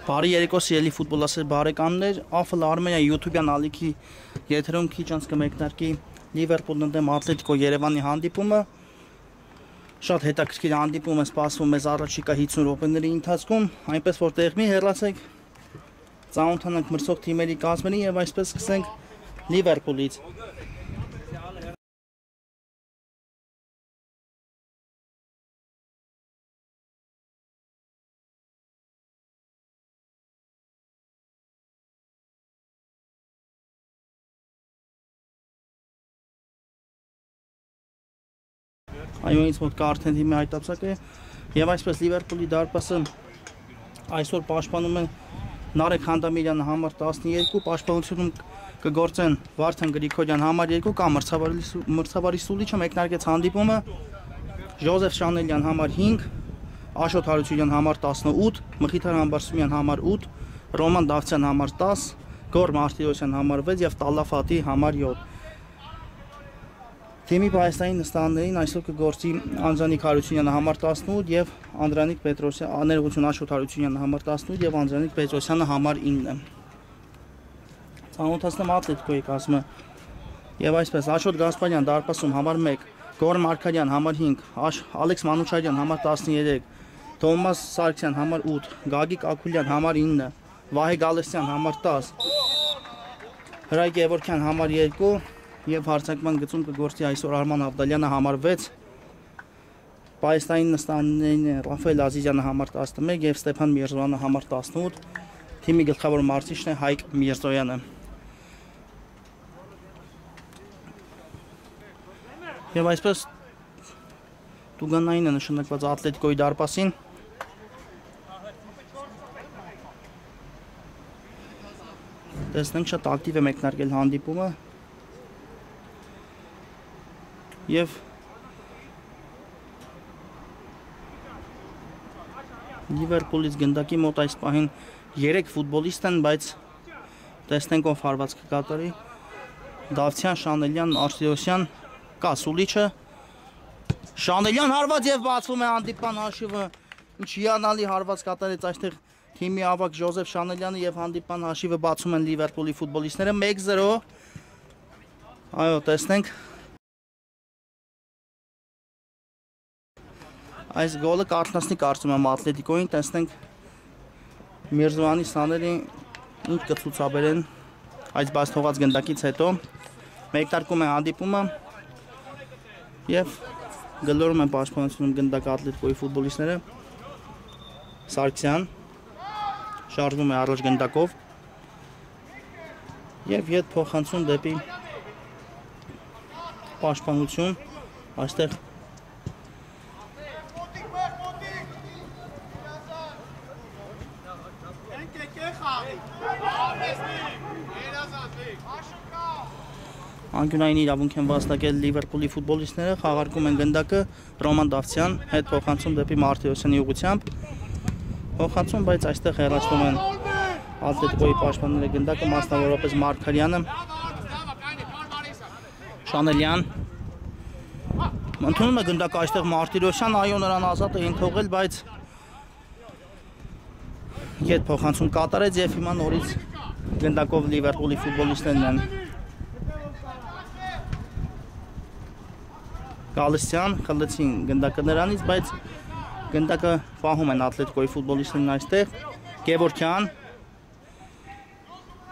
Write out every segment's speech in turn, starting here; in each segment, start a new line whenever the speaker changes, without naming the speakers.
Բարի երեկո սիրելի ֆուտբոլասեր բարեկամներ, AFL Armenia YouTube-յան ալիքի եթերում քիչ անց կմեկնարկի Լիվերպուլն դեմ Ատլետիկո Երևանի հանդիպումը։ Շատ հետաքրքիր հանդիպում է սպասվում մեզ առաջիկա 50 րոպեների ընթացքում, այնպես որ տեղ մի հեռացեք, ծանոթանանք մրցող թիմերի կազմերին եւ այսպես սկսենք Լիվերպուլից։ Այո, ինձ մոտ կա արդեն թիմի հայտարարը եւ այսպես Լիվերպուլի դարպասը այսօր պաշտպանում են Նարեկ Խանդամիրյանը համար 12, պաշտպանությունում կգործեն Վարդան Գրիգորյան համար 2 կամ մրցավարի Սուլիչը մեկնարկեց հանդիպումը, Ժոզեֆ Շանելյան համար 5, Աշոտ Հարությունյան համար 18, Մխիթար Համբարձումյան համար 8, Ռոման Դավթյան համար 10, Գոր Մարտիրոսյան համար 6 եւ Տալաֆատի համար 7։ Թիմի պայստային նստաններին այսօր կգործի Անձանիկ Հարությունյանը համար 18 եւ Անդրանիկ Պետրոսյանը, Աներողություն Աշոտ Հարությունյանը համար 18 եւ Անդրանիկ Պետրոսյանը համար 9։ Ծանոթացնեմ Ատլետիկոյի կազմը եւ այսպես Աշոտ Գասպարյան դարպասում համար 1, Գոր Մարկարյան համար 5, Ալեքս Մանուչարյան համար 13, Թոմաս Սարգսյան համար 8, Գագիկ Ակուլյան համար 9, Վահե Գալստյան համար 10, Հրայ Գևորգյան համար 2 եւ հարձակման գծում կգործի այսօր Արման Աբդալյանը համար 6, պայստային նստաններին Ռաֆայել Ազիզյանը համար 11 եւ Ստեփան Միրզոյանը համար 18, թիմի գլխավոր մարզիչն է Հայկ Միրզոյանը։ Եվ այսպես Տուգանային է նշանակված Ատլետիկոյի դարպասին։ Տեսնենք շատ ակտիվ է մեկնարկել հանդիպումը։ Եվ Լիվերպուլից գնդակի մոտ այս պահին 3 ֆուտբոլիստ են, բայց տեսնենք ով հարված կկատարի։ Դավթյան, Շանելյան, Արտիրոսյան, կա Սուլիչը։ Շանելյան հարված եւ բացվում է հանդիպան հաշիվը։ Ինչ հիանալի հարված կատարեց այստեղ թիմի ավակ Ժոզեֆ Շանելյանը եւ հանդիպան հաշիվը բացում են Լիվերպուլի ֆուտբոլիստները 1-0։ Այո, տեսնենք այս գոլը կարթնացնի կարծում եմ Ատլետիկոյին, տեսնենք Միրզոյանի սաներին ինչ կցուցաբերեն այս բաց թողած գնդակից հետո, մեկնարկում է հանդիպումը եւ գլորում են պաշտպանությունում գնդակ Ատլետիկոյի ֆուտբոլիստները, Սարգսյան շարժվում է առաջ գնդակով եւ ետ փոխանցում դեպի պաշտպանություն, այստեղ Անկյունային իրավունք են վաստակել Լիվերպուլի ֆուտբոլիստները, խաղարկում են գնդակը Ռոման Դավթյան, հետ փոխանցում դեպի Մարտիրոսյանի ուղղությամբ, փոխանցում, բայց այստեղ հեռացնում են Ատլետիկոյի պաշտպանները գնդակը, մասնավորապես Մարկարյանը, Շանելյան, ընդունում է գնդակը այստեղ Մարտիրոսյան, այո նրան ազատ էին թողել, բայց ետ փոխանցում կատարեց եւ հիմա նորից գնդակով Լիվերպուլի ֆուտբոլիստներն են։ Գալստյան խլեցին գնդակը նրանից, բայց գնդակը պահում են Ատլետիկոյի ֆուտբոլիստներն այստեղ։ Գևորգյան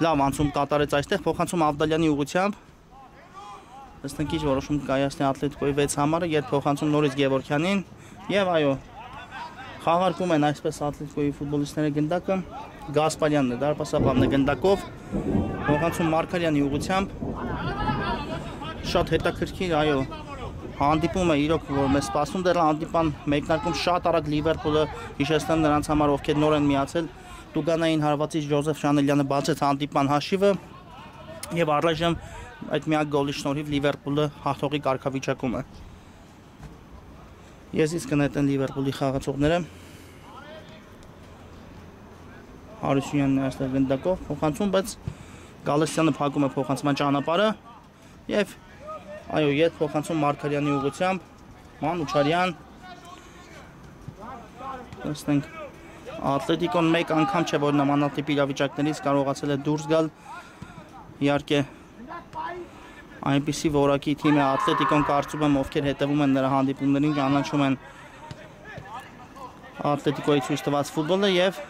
լավ անցում կատարեց այստեղ, փոխանցում Աբդալյանի ուղղությամբ։ Տեսնենք ինչ որոշում կայացնի Ատլետիկոյի 6 համարը, երբ փոխանցում նորից Գևորգյանին եւ այո, խաղարկում են այսպես Ատլետիկոյի ֆուտբոլիստները գնդակը։ Գասպարյանն է դարպասաբանն է գնդակով, փոխանցում Մարկարյանի ուղղությամբ։ Շատ հետաքրքիր, այո, հանդիպումը իրոք որ մեզ սպասում դեռ հանդիպան մեկնարկում շատ արագ Լիվերպուլը հիշեցնեմ նրանց համար ովքեր նոր են միացել Տուգանային հարվածից Ջոզեֆ Շանելյանը բացեց հանդիպան հաշիվը եւ առայժմ այդ միակ գոլի շնորհիվ Լիվերպուլը հաղթողի կարգավիճակում է ես իսկ կնետեն Լիվերպուլի խաղացողները Հարությունյանն է այստեղ գնդակով փոխանցում բայց Գալստյանը փակում է փոխանցման ճանապարհը եւ այո ետ փոխանցում Մարկարյանի ուղղությամբ Մանուչարյան տեսնենք Ատլետիկոն մեկ անգամ չէ որ նմանատիպ իրավիճակներից կարողացել է դուրս գալ իհարկե այնպիսի որակի թիմ է Ատլետիկոն կարծում եմ ովքեր հետևում են նրա հանդիպումներին ճանաչում են Ատլետիկոյի ցույց տված ֆուտբոլը եւ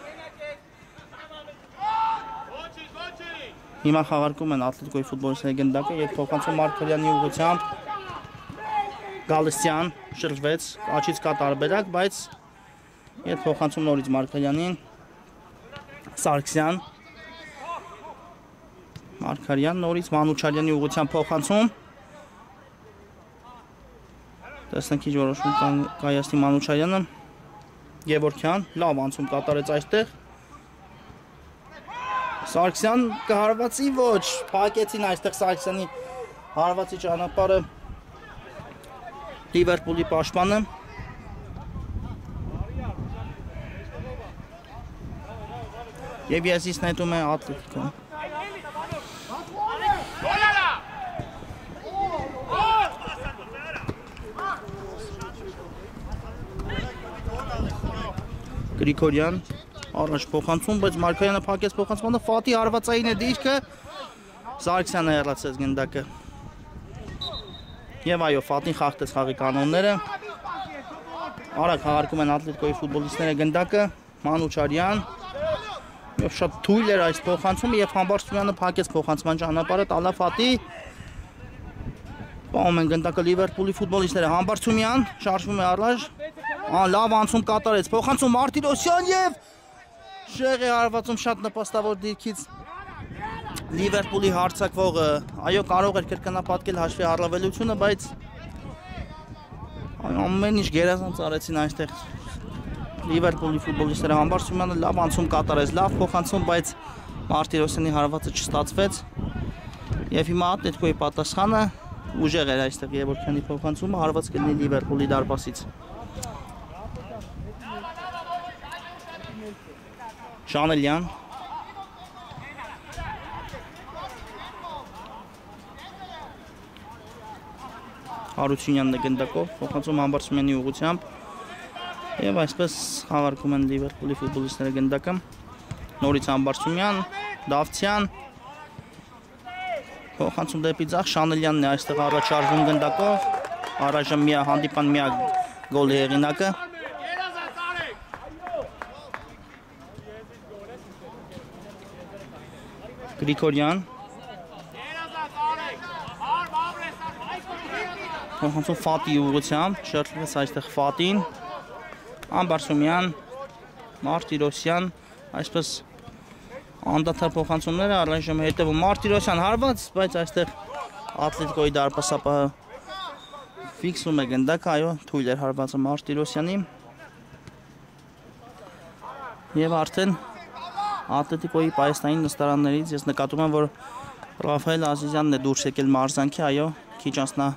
հիմա խաղարկում են Ատլետիկոյի ֆուտբոլիստների գնդակը եւ փոխանցում Մարկարյանի ուղղությամբ Գալստյան շրջվեց աչից կա տարբերակ բայց Ետ փոխանցում նորից Մարկարյանին Սարգսյան Մարկարյան նորից Մանուչարյանի ուղղությամբ փոխանցում Տեսնենք ինչ որոշում կայացնի Մանուչարյանը Գևորգյան լավ անցում կատարեց այստեղ Սարգսյան կհարվածի ոչ փակեցին այստեղ Սարգսյանի հարվածի ճանապարհը Լիվերպուլի պաշտպանը Եվ ես նետում է Ատլետիկոն Գրիգորյան առաջ փոխանցում, բայց Մարկարյանը փակեց փոխանցմանը, Ֆատի հարվածային է դիրքը, Սարգսյանը հեռացեց գնդակը։ Եվ այո, Ֆատին խախտեց խաղի կանոնները։ Արագ խաղարկում են Ատլետիկոյի ֆուտբոլիստները գնդակը, Մանուչարյան Եվ շատ թույլ էր այս փոխանցումը եւ Համբարձումյանը փակեց փոխանցման ճանապարհը տալա Ֆատի Պահում են գնդակը Լիվերպուլի ֆուտբոլիստները Համբարձումյան շարժվում է առաջ լավ անցում կատարեց փոխանցում Մարտիրոսյան եւ շեղի հարվածում շատ նպաստավոր դիրքից Լիվերպուլի հարձակվողը այո կարող էր կրկնապատկել հաշվի առավելությունը բայց ամեն ինչ գերազանց արեցին այստեղ Լիվերպուլի ֆուտբոլիստները Համբարձումյանը լավ անցում կատարեց, լավ փոխանցում, բայց Մարտիրոսյանի հարվածը չստացվեց։ Եվ հիմա Ատլետիկոյի պատասխանը ուժեղ էր այստեղ Գևորգյանի փոխանցումը, հարված կլինի Լիվերպուլի դարպասից։ Շանելյան Հարությունյանն է գնդակով, փոխանցում Համբարձումյանի ուղղությամբ Եվ այսպես խաղարկում են Լիվերպուլի ֆուտբոլիստները գնդակը Նորից Համբարձումյան, Դավթյան Փոխանցում դեպի ձախ Շանելյանն է այստեղ առաջարվում գնդակով Առայժմ հանդիպան միակ գոլի հեղինակը Գրիգորյան Փոխանցում Ֆատի ուղղությամբ շրջվեց այստեղ Ֆատին Համբարձումյան, Մարտիրոսյան, այսպես անդադար փոխանցումները առայժմ հետևում Մարտիրոսյան հարված, բայց այստեղ Ատլետիկոյի դարպասապահը ֆիքսում է գնդակը, այո, թույլ էր հարվածը Մարտիրոսյանի Եվ արդեն Ատլետիկոյի պայստային նստարաններից ես նկատում եմ, որ Ռաֆայել Ազիզյանն է դուրս եկել մարզանքի, այո, քիչ անց նա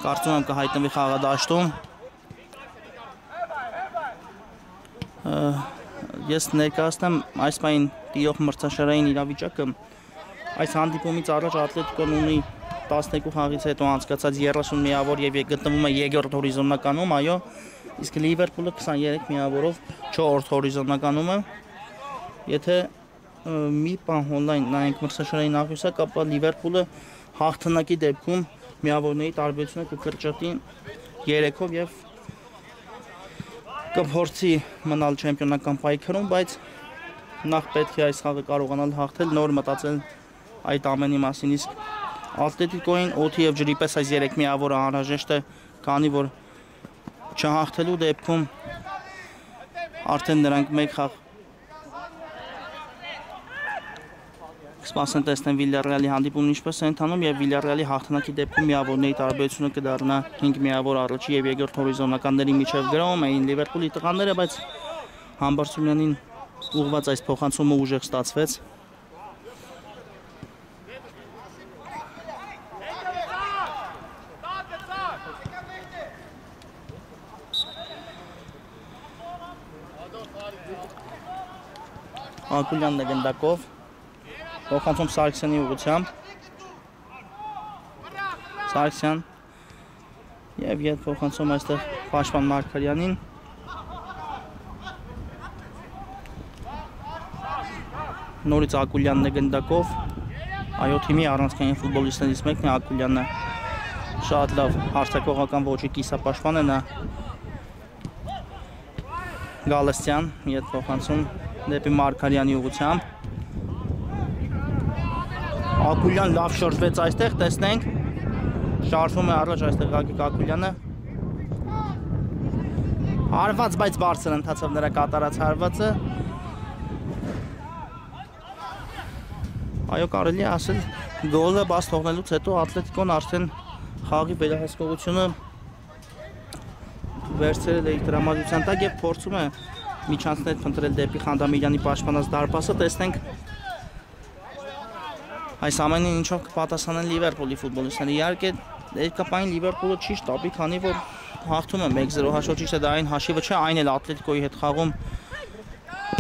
կարծում եմ կհայտնվի խաղադաշտում Ես ներկայացնեմ այս պահին տիրող մրցաշարային իրավիճակը Այս հանդիպումից առաջ Ատլետիկոն ունի 12 խաղից հետո անցկացած 30 միավոր եւ գտնվում է 3-րդ հորիզոնականում, այո, իսկ Լիվերպուլը 23 միավորով 4-րդ հորիզոնականում է Եթե մի բան օնլայն նայենք մրցաշարային աղյուսակ, ապա Լիվերպուլը հաղթանակի դեպքում միավորների տարբերությունը կկրճատի 3-ով եւ կփորձի մնալ չեմպիոնական պայքարում, բայց նախ պետք է այս խաղը կարողանալ հաղթել, նոր մտածել այդ ամենի մասին, իսկ Ատլետիկոյին օդի եւ ջրի պես այս 3 միավորը անհրաժեշտ է, քանի որ չհաղթելու դեպքում արդեն նրանք մեկ խաղ Կսպասեն տեսնեն Վիլյարեալի հանդիպումն ինչպես է ընթանում եւ Վիլյարեալի հաղթանակի դեպքում միավորների տարբերությունը կդառնա 5 միավոր առաջի եւ երկրորդ հորիզոնականների միջև գրոհում էին Լիվերպուլի տղաները, բայց Համբարձումյանին ուղղված այս փոխանցումը ուժեղ ստացվեց։ Ակուլյանն է գնդակով փոխանցում Սարգսյանի ուղղությամբ Սարգսյան եւ ետ փոխանցում այստեղ Պաշտպան Մարգարյանին նորից Ակուլյանն է գնդակով այո թիմի առանցքային ֆուտբոլիստներից մեկն է Ակուլյանը շատ լավ հարձակողական ոճի կիսապաշտպան է նա Գալստյան ետ փոխանցում դեպի Մարգարյանի ուղղությամբ Ակուլյան լավ շրջվեց այստեղ, տեսնենք շարժվում է առաջ այստեղ Գագիկ Ակուլյանը հարված, բայց բարձր ընթացավ նրա կատարած հարվածը այո կարելի է ասել գոլը բաց թողնելուց հետո Ատլետիկոն արդեն խաղի վերահսկողությունը վերցրել է իր տրամադրության տակ եւ փորձում է միջանցներ փնտրել դեպի Խանդամիրյանի պաշտպանած դարպասը, տեսնենք այս ամենին ինչով կպատասխանեն Լիվերպուլի ֆուտբոլիստները։ Իհարկե, երկկապային Լիվերպուլը չի շտապի, քանի որ հաղթում է 1-0 հաշվով, ճիշտ է դա այն հաշիվը չէ, այն էլ Ատլետիկոյի հետ խաղում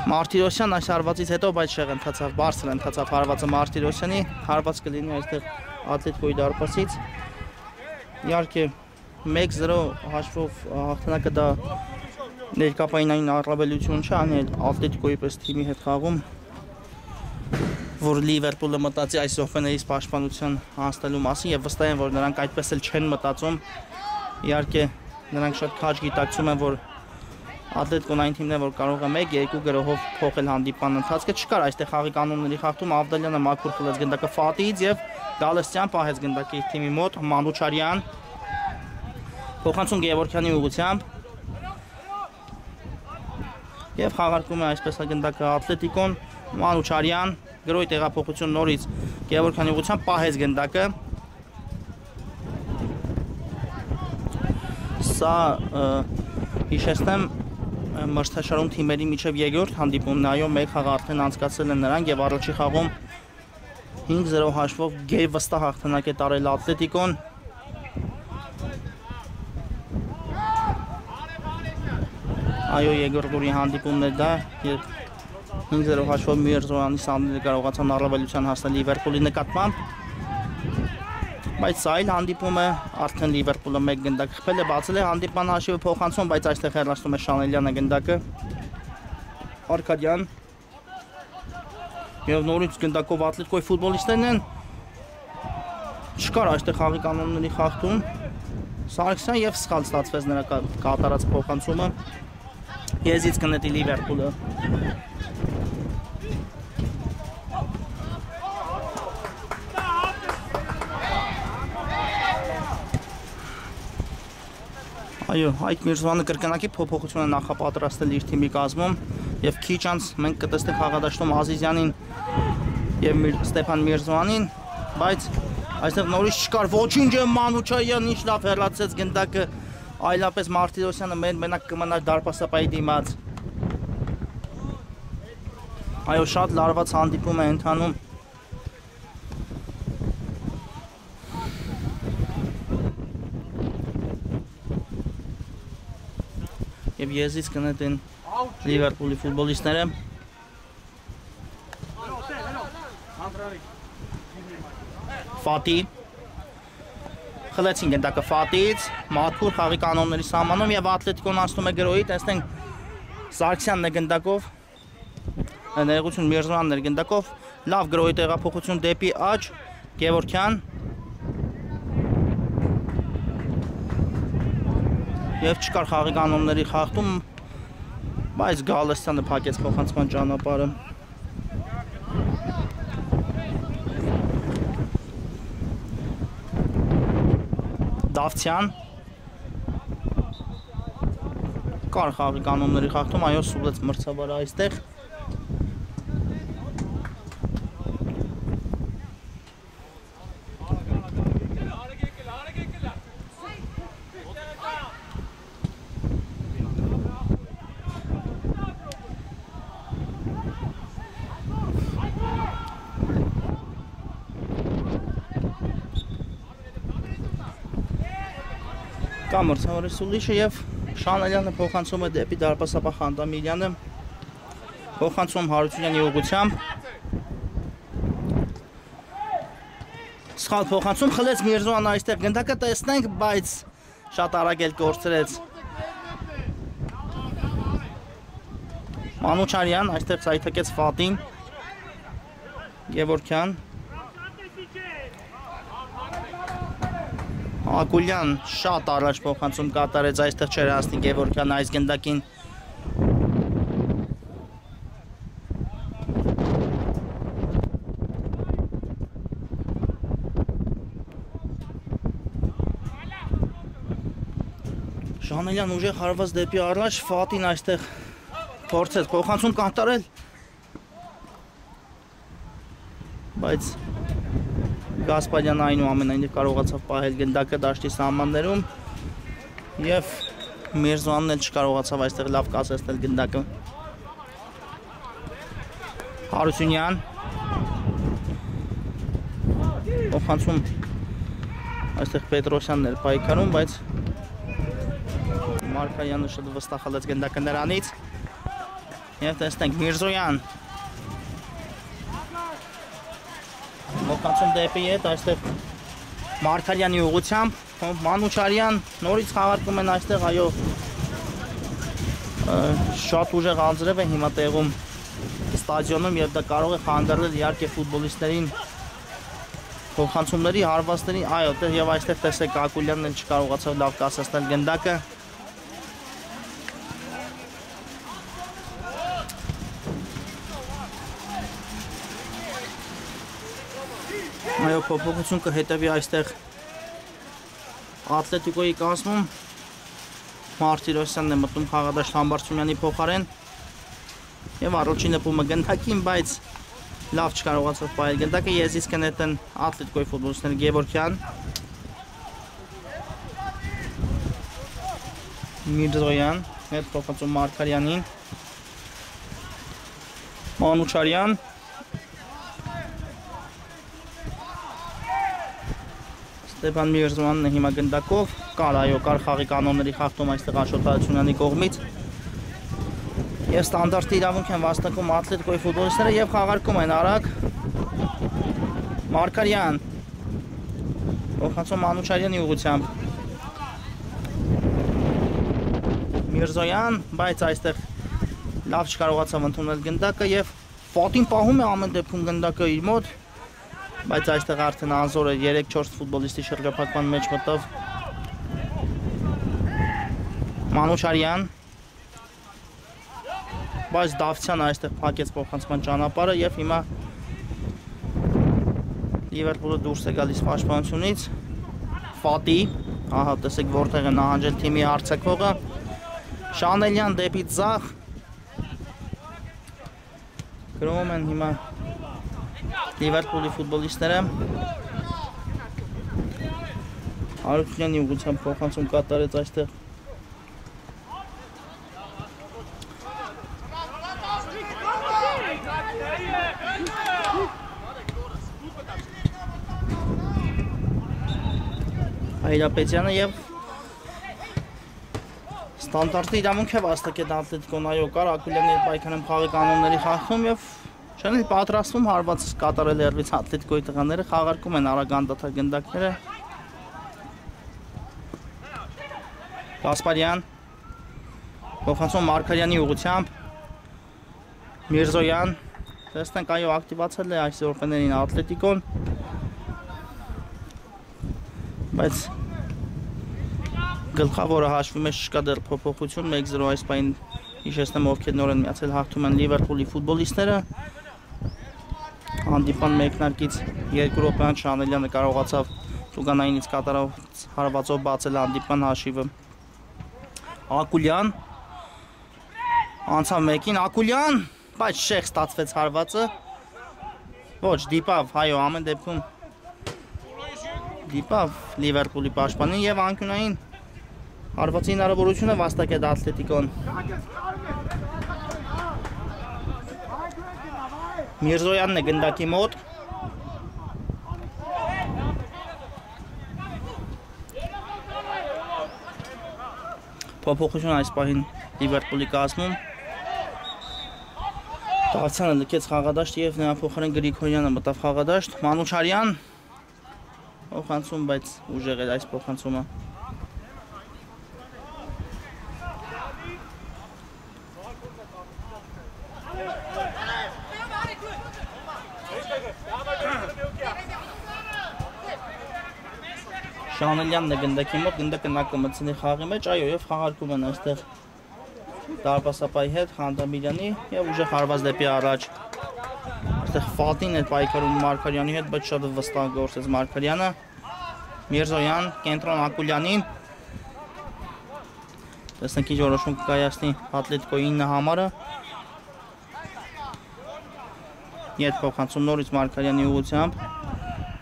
Մարտիրոսյան այս հարվածից հետո, բայց շեղ ընթացավ, բարձր ընթացավ հարվածը Մարտիրոսյանի, հարված կլինի այստեղ Ատլետիկոյի դարպասից։ Իհարկե 1-0 հաշվով հաղթանակը դա ներկապային այն առավելություն չէ, այն էլ Ատլետիկոյի պես թիմի հետ խաղում որ Լիվերպուլը մտածի այս ոխեներից պաշտպանության հասնելու մասին եւ վստահ եմ որ նրանք այդպես էլ չեն մտածում իհարկե նրանք շատ քաջ գիտակցում են որ Ատլետիկոն այն թիմն է որ կարող է 1-2 գրոհով փոխել հանդիպան ընթացքը չկար այստեղ խաղի կանոնների խախտում Ավդալյանը մաքուր խլեց գնդակը Ֆատիից եւ Գալստյան պահեց գնդակի թիմի մոտ Մանուչարյան փոխանցում Գևորգյանի ուղղությամբ եւ խաղարկում է այսպես գնդակը Ատլետիկոն Մանուչարյան գրոյի տեղափոխություն նորից Գևորգյանի ուղղությամբ պահեց գնդակը սա հիշեցնեմ մրցաշարում թիմերի միջև երկրորդ հանդիպումն այո մեկ խաղ արդեն անցկացրել են նրանք եւ առաջի խաղում 5-0 հաշվով գերվստահ հաղթանակ է տարել Ատլետիկոն այո երկրորդ տուրի հանդիպումն է դա 5-0 հաշվով Միրզոյանի սամները կարողացան առավելության հասնել Լիվերպուլի նկատմամբ բայց սա այլ հանդիպում է արդեն Լիվերպուլը 1 գնդակ խփել է բացել է հանդիպման հաշիվը փոխանցում բայց այստեղ հեռացնում է Շանելյանը գնդակը Արքադյան եւ նորից գնդակով Ատլետիկոյի ֆուտբոլիստներն են չկար այստեղ խաղի կանոնների խախտում Սարգսյան եւ սխալ ստացվեց նրա կատարած փոխանցումը Եզից կնետի Լիվերպուլը Այո, Հայկ Միրզոյանը կրկնակի փոփոխություն է նախապատրաստել իր թիմի կազմում եւ քիչ անց մենք կտեսնենք խաղադաշտում Ազիզյանին եւ Ստեփան Միրզոյանին, բայց այստեղ նորից չկար ոչինչ է Մանուչարյանն ինչ լավ հեռացեց գնդակը, այլապես Մարտիրոսյանը մենակ կմնար դարպասապայի դիմաց։ Այո, շատ լարված հանդիպում է ընթանում։ Եվ եզից կնետեն Լիվերպուլի ֆուտբոլիստները Ֆատի խլեցին գնդակը Ֆատից մաքուր խաղի կանոնների սահմանում եւ Ատլետիկոն անցնում է գրոյի տեսնենք Սարգսյանն է գնդակով ներողություն Միրզոյանն էր գնդակով լավ գրոյի տեղափոխություն դեպի աջ Գևորգյան Եվ չկար խաղի կանոնների խախտում, բայց Գալստյանը փակեց փոխանցման ճանապարհը։ Դավթյան կար խաղի կանոնների խախտում, այո սուլեց մրցավարը այստեղ։ Կամրցավորի Սուլիշը եւ Շանելյանը փոխանցում է դեպի դարպասապահ Խանդամիրյանը։ Փոխանցում Հարությունյանի ուղղությամբ։ Սխալ փոխանցում խլեց Միրզոյանը այստեղ գնդակը տեսնենք, բայց շատ արագ էլ կորցրեց Մանուչարյան, այստեղ ցայթակեց Ֆատին Գևորքյան Ակուլյան շատ առաջ փոխանցում կատարեց, այստեղ չէր հասնի Գևորքյան այս գնդակին Շանելյան ուժեղ հարված դեպի առաջ, Ֆատին այստեղ փորձեց փոխանցում կատարել, բայց Գասպարյանը այնուամենայնիվ կարողացավ պահել գնդակը դաշտի սահմաններում եւ Միրզոյանն էլ չկարողացավ այստեղ լավ կասեցնել գնդակը։ Հարությունյան փոխանցում այստեղ Պետրոսյանն էր պայքարում, բայց Մարկայանը շատ վստահ խլեց գնդակը նրանից եւ տեսնենք Միրզոյան Փոխանցում դեպի հետ այստեղ Մարկարյանի ուղղությամբ Մանուչարյան նորից խաղարկում են այստեղ այո շատ ուժեղ անձրև է հիմա տեղում ստադիոնում եւ դա կարող է խանգարել իհարկե ֆուտբոլիստներին փոխանցումների հարվածների այո եւ այստեղ տեսեք Ակուլյանն էլ չկարողացավ լավ կասեցնել գնդակը Այո, փոփոխություն կհետևի այստեղ Ատլետիկոյի կազմում Մարտիրոսյանն է մտնում խաղադաշտ Համբարձումյանի փոխարեն եւ առաջին նպումը գնդակին, բայց լավ չկարողացավ պահել գնդակը եզից կնետեն Ատլետիկոյի ֆուտբոլիստները Գևորքյան Միրզոյան հետ փոխանցում Մարկարյանին Մանուչարյան Ստեփան Միրզոյանն է հիմա գնդակով, կար այո, կար խաղի կանոնների խախտում այստեղ Աշոտ Հարությունյանի կողմից եւ ստանդարտի իրավունք են վաստակում Ատլետիկոյի ֆուտբոլիստները եւ խաղարկում են արագ Մարկարյան փոխանցում Մանուչարյանի ուղղությամբ Միրզոյան, բայց այստեղ լավ չկարողացավ ընդունել գնդակը եւ Ֆատին պահում է ամեն դեպքում գնդակը իր մոտ Բայց այստեղ արդեն անզոր է 3-4 ֆուտբոլիստի շրջափակման մեջ մտավ Մանուչարյան Բայց Դավթյանը այստեղ փակեց փոխանցման ճանապարհը եւ հիմա Լիվերպուլը դուրս է գալիս պաշտպանությունից Ֆատի, ահա տեսեք որտեղ է նահանջել թիմի հարձակվողը Շանելյան դեպի ձախ Գրում են հիմա Լիվերպուլի ֆուտբոլիստները Հարությունյանի ուղղությամբ փոխանցում կատարեց այստեղ Հայրապետյանը եւ ստանդարտի իրավունք է վաստակել Ատլետիկոն այո կար Ակուլյանի հետ պայքարում խաղի կանոնների խախտում եւ Չեն էլ պատրաստվում հարվածս կատարել երվից Ատլետիկոյի տղաները խաղարկում են արագ անդադար գնդակները Գասպարյան փոխանցում Մարկարյանի ուղղությամբ Միրզոյան տեսնենք այո ակտիվացել է այս րոպեներին Ատլետիկոն բայց գլխավորը հաշվում է չկա դեռ փոփոխություն 1-0 այս պայն հիշեցնեմ ովքեր նոր են միացել հաղթում են Լիվերպուլի ֆուտբոլիստները Հանդիպան մեկնարկից 2 րոպեան Շանելյանը կարողացավ Տուգանայինից կատարած հարվածով բացել հանդիպան հաշիվը Ակուլյան անցավ մեկին Ակուլյան բայց շեղ ստացվեց հարվածը ոչ դիպավ այո ամեն դեպքում դիպավ Լիվերպուլի պաշտպանին եւ անկյունային հարվածի հնարավորությունը վաստակեց Ատլետիկոն Միրզոյանն է գնդակի մոտ Փոփոխություն այս պահին Լիվերպուլի կազմում։ Տաղացյանը լքեց խաղադաշտ եւ նրա փոխարեն Գրիգորյանը մտավ խաղադաշտ։ Մանուչարյան փոխանցում, բայց ուժեղ էր այս փոխանցումը։ Շանելյանն է գնդակի մոտ, գնդակը նա կմտցնի խաղի մեջ, այո, եւ խաղարկում են այստեղ դարպասապայի հետ Խանդամիրյանի եւ ուժեղ հարված դեպի առաջ։ Այստեղ Ֆատին էր պայքարում Մարկարյանի հետ, բայց շատ վստահ գործեց Մարկարյանը։ Միրզոյան, կենտրոն Ակուլյանին։ Տեսնենք ինչ որոշում կկայացնի Ատլետիկոյի 9 համարը։ Ետ փոխանցում նորից Մարկարյանի ուղղությամբ։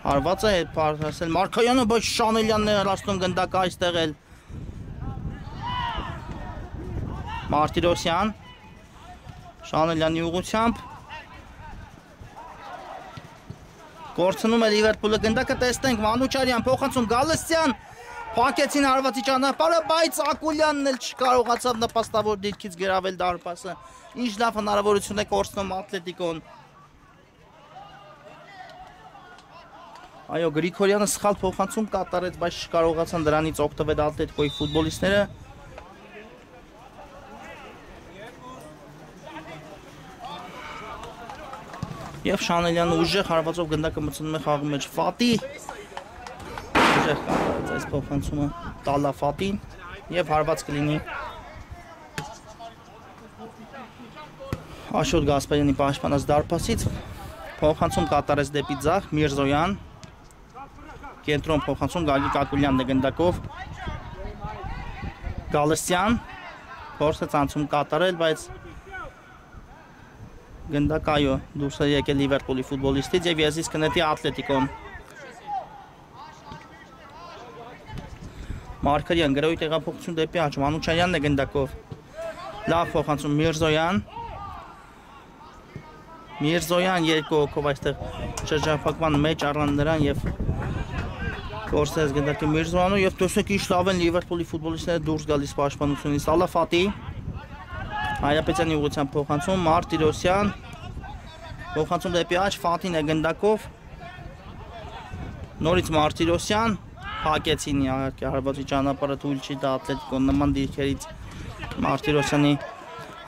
Հարված է պարտասել Մարկարյանը, բայց Շանելյանն է հեռացնում գնդակը այստեղ էլ։ Մարտիրոսյան Շանելյանի ուղղությամբ կորցնում է Լիվերպուլը գնդակը, տեսնենք Մանուչարյան փոխանցում Գալստյան փակեցին հարվածի ճանապարհը, բայց Ակուլյանն էլ չկարողացավ նպաստավոր դիրքից գրավել դարպասը։ Ինչ լավ հնարավորություն է կորցնում Ատլետիկոն։ Այո, Գրիգորյանը սխալ փոխանցում կատարեց, բայց չկարողացան դրանից օգտվել Ատլետիկոյի ֆուտբոլիստները։ Եվ Շանելյանը ուժեղ հարվածով գնդակը մտցնում է խաղի մեջ Ֆատի։ Ուժեղ կատարեց այս փոխանցումը Տալա Ֆատին եւ հարված կլինի Աշոտ Գասպարյանի պաշտպանած դարպասից։ Փոխանցում կատարեց դեպի ձախ Միրզոյան։ Կենտրոն փոխանցում Գագիկ Ակուլյանն է գնդակով։ Գալստյան փորձը ցանցում կատարել, բայց գնդակ այո դուրս է եկել Լիվերպուլի ֆուտբոլիստից եւ եզից կնետի Ատլետիկոն։ Մարկարյան գրոյի տեղափոխություն դեպի աջ Մանուչարյանն է գնդակով։ Լավ փոխանցում Միրզոյան։ Միրզոյան երկու հոգով այստեղ շրջափակման մեջ առան նրան եւ կորցրեց գնդակի Միրզոյանը եւ տեսեք ինչ լավ են Լիվերպուլի ֆուտբոլիստները դուրս գալիս պաշտպանությունից։ Ալա Ֆատի Հայապետյանի ուղղությամբ փոխանցում Մարտիրոսյան փոխանցում դեպի աջ Ֆատին է գնդակով նորից Մարտիրոսյան փակեցին իհարկե հարվածի ճանապարհը թույլ չի տա Ատլետիկոն նման դիրքերից Մարտիրոսյանի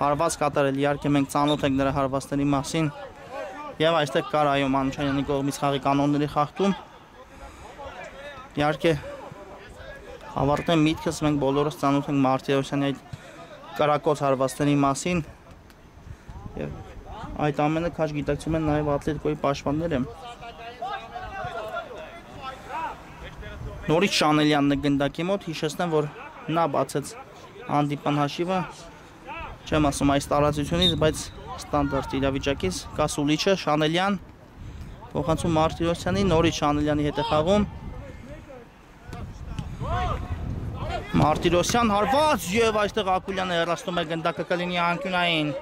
հարված կատարել իհարկե մենք ծանոթ ենք նրա հարվածների մասին եւ այստեղ կար այո Մանուչարյանի կողմից խաղի կանոնների խախտում իհարկե ավարտեն միտքս մենք բոլորս ծանոթ ենք Մարտիրոսյանի այդ կարակոց հարվածների մասին եւ այդ ամենը քաջ գիտակցում են նաեւ Ատլետիկոյի պաշտպանները։ Նորից Շանելյանն է գնդակի մոտ, հիշեցնեմ, որ նա բացեց հանդիպան հաշիվը, չեմ ասում այս տարածությունից, բայց ստանդարտ իրավիճակից, կա Սուլիչը, Շանելյան, փոխանցում Մարտիրոսյանի, նորից Շանելյանի հետ է խաղում։ Մարտիրոսյան հարված եւ այստեղ Ակուլյանը հեռացնում է գնդակը կլինի անկյունային։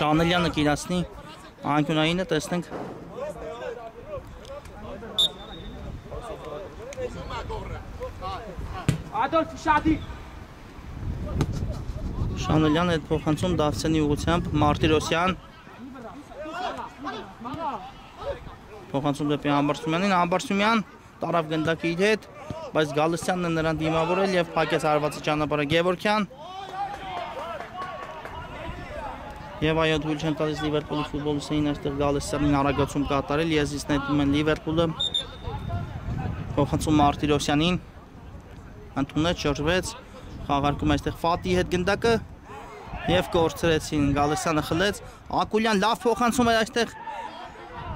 Շանելյանը կիրացնի անկյունայինը, տեսնենք Շանելյանը հետ փոխանցում Դավթյանի ուղղությամբ Մարտիրոսյան փոխանցում դեպի Ամբարսումյանին, Ամբարսումյան տարավ գնդակի իր հետ, բայց Գալստյանն է նրան դիմավորել եւ փակեց հարվածի ճանապարհը Գևորգյան։ Եվ այո թույլ չեն տալիս Լիվերպուլի ֆուտբոլիստերին այստեղ Գալստյանին արագացում կատարել, եզից նետում են Լիվերպուլը։ Փոխանցում Մարտիրոսյանին, ընդունեց, շրջվեց, խաղարկում այստեղ Ֆատի հետ գնդակը եւ կորցրեցին, Գալստյանը խլեց, Ակուլյան լավ փոխանցում է այստեղ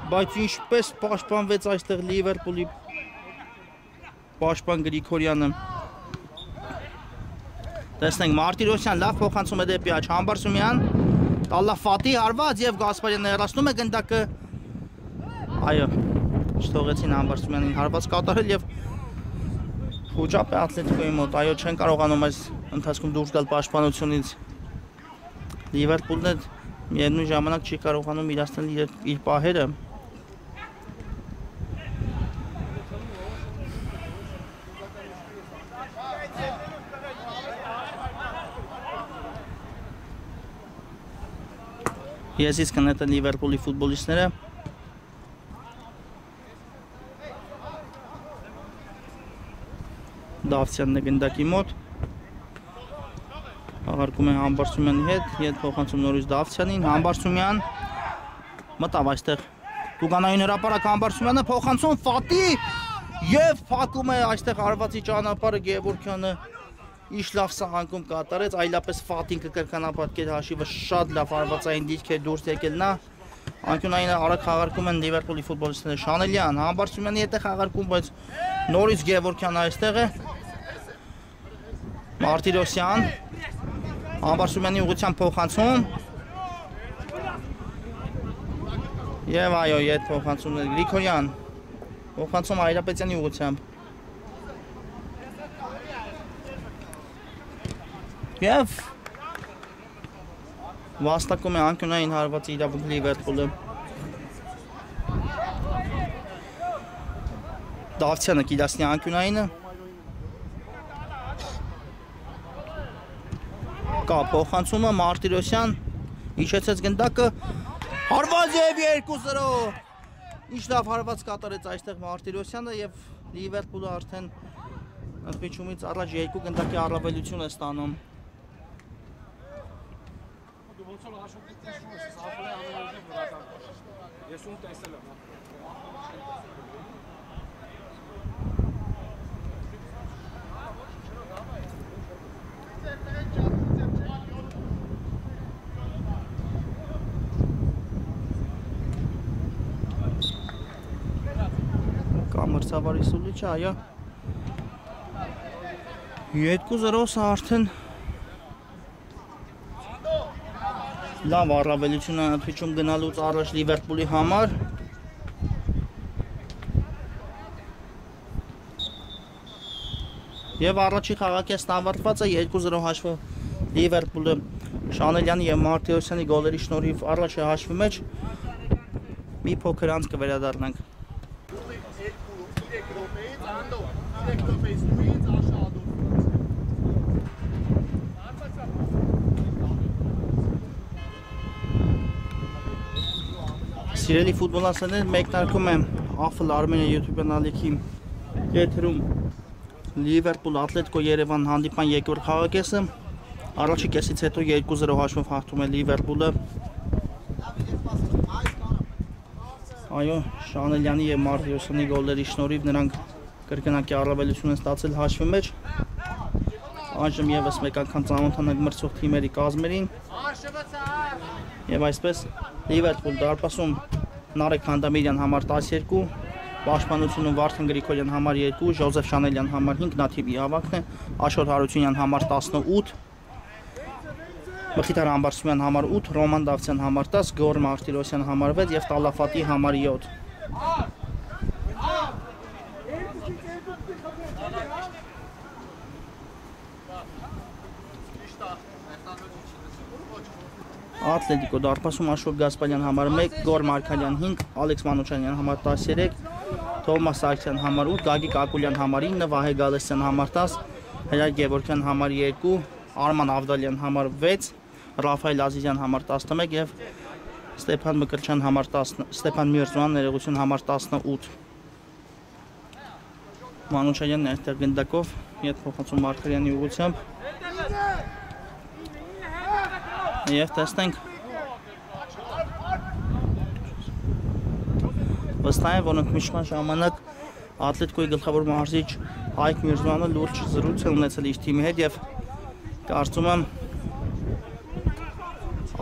բայց ինչպես պաշտպանվեց այստեղ Լիվերպուլի պաշտպան Գրիգորյանը։ Տեսնենք Մարտիրոսյան լավ փոխանցում է դեպի աջ Ամբարսումյան, Տալա Ֆատի հարված եւ Գասպարյանը հեռացնում է գնդակը։ Այո, չթողեցին Ամբարսումյանին հարված կատարել եւ խոճապ է Ատլետիկոյի մոտ, այո չեն կարողանում այս ընթացքում դուրս գալ պաշտպանությունից։ Լիվերպուլն միևնույն ժամանակ չի կարողանում իրացնել իր պահերը։ Ես իսկ կնետը Լիվերպուլի ֆուտբոլիստները Դավթյանն է գնդակի մոտ Հաղարկում է Համբարձումյանի հետ փոխանցում նորից Դավթյանին Համբարձումյան մտավ այստեղ Տուգանային հրապարակ Համբարձումյանը փոխանցում Ֆատի եւ փակում է այստեղ արվածի ճանապարհը Գևորգյանը Իշ լավ սահանգում կատարեց այլապես Ֆատին կկրկնապատկեր հաշիվը շատ լավ արվածային դիրք է դուրս եկել նա Անկյունային արագ խաղարկում են Լիվերպուլի ֆուտբոլիստները Շանելյան Համբարձումյանի հետ է խաղարկում բայց նորից Գևորգյանը այստեղ է Մարտիրոսյան Համբարձումյանի ուղղությամբ փոխանցում Եվ այո, ետ փոխանցումներ Գրիգորյան Փոխանցում Այրապետյանի ուղղությամբ Եվ վաստակում է անկյունային հարվածի իրավունք Լիվերպուլը Դավթյանը կիլասնի անկյունայինը Կա փոխանցումը Մարտիրոսյան Իջեցեց գնդակը Հարված եւ 2-0 Ինչ լավ հարված կատարեց այստեղ Մարտիրոսյանը եւ Լիվերպուլը արդեն ընդմիջումից առաջ 2 գնդակի առավելություն է ստանում Մրցավարի սուլիչը, այո 2-0-ը արդեն լավ առավելություն է ընդմիջում գնալուց առաջ Լիվերպուլի համար Եվ առաջի խաղակեսն ավարտված է 2-0 հաշվը Լիվերպուլը Շանելյանի եւ Մարտիրոսյանի գոլերի շնորհիվ առաջ է հաշվի մեջ մի փոքր անց կվերադառնանք Սիրելի ֆուտբոլասերներ, մեկնարկում է Afl Armenia YouTube kanalի եթերում Լիվերպուլ Ատլետիկո Երևան հանդիպման երկրորդ խաղակեսը Առաջի կեսից հետո 2-0 հաշվով հաղթում է Լիվերպուլը Այո, Շանելյանի եւ Մարտիրոսյանի գոլերի շնորհիվ նրանք կրկնակի առավելություն են ստացել հաշվի մեջ Այժմ եւս մեկ անգամ ծանոթանանք մրցող թիմերի կազմերին Եվ այսպես Լիվերպուլ դարպասում Նարեկ Խանդամիրյան համար 12 Պաշտպանությունում Վարդան Գրիգորյան համար 2 Ժոզեֆ Շանելյան համար 5 նա թիմի ավագն է Աշոտ Հարությունյան համար 18 Մխիթար Համբարձումյան համար 8 Ռոման Դավթյան համար 10 Գեորգ Մարտիրոսյան համար 6 եւ Տալաֆատի համար 7 Ատլետիկո դարպասում Աշոտ Գասպարյան համար 1, Գոր Մարկալյան 5, Ալեքս Մանուչանյան համար 13, Թովմաս Սարգսյան համար 8, Գագիկ Ակուլյան համար 9, Վահե Գալստյան համար 10, Հրայր Գևորգյան համար 2, Արման Ավդալյան համար 6, Ռաֆայել Ազիզյան համար 11 եւ Ստեփան Մկրտչյան համար 10, Ստեփան Միրզոյան ներողություն համար 18 Մանուչանյանն այստեղ գնդակով ետ փոխանցում Մարկարյանի ուղղությամբ Եվ տեսնենք վստահ եմ, որ ընդմիջման ժամանակ Ատլետիկոյի գլխավոր մարզիչ Հայկ Միրզոյանը լուրջ զրույց է ունեցել իր թիմի հետ եւ կարծում եմ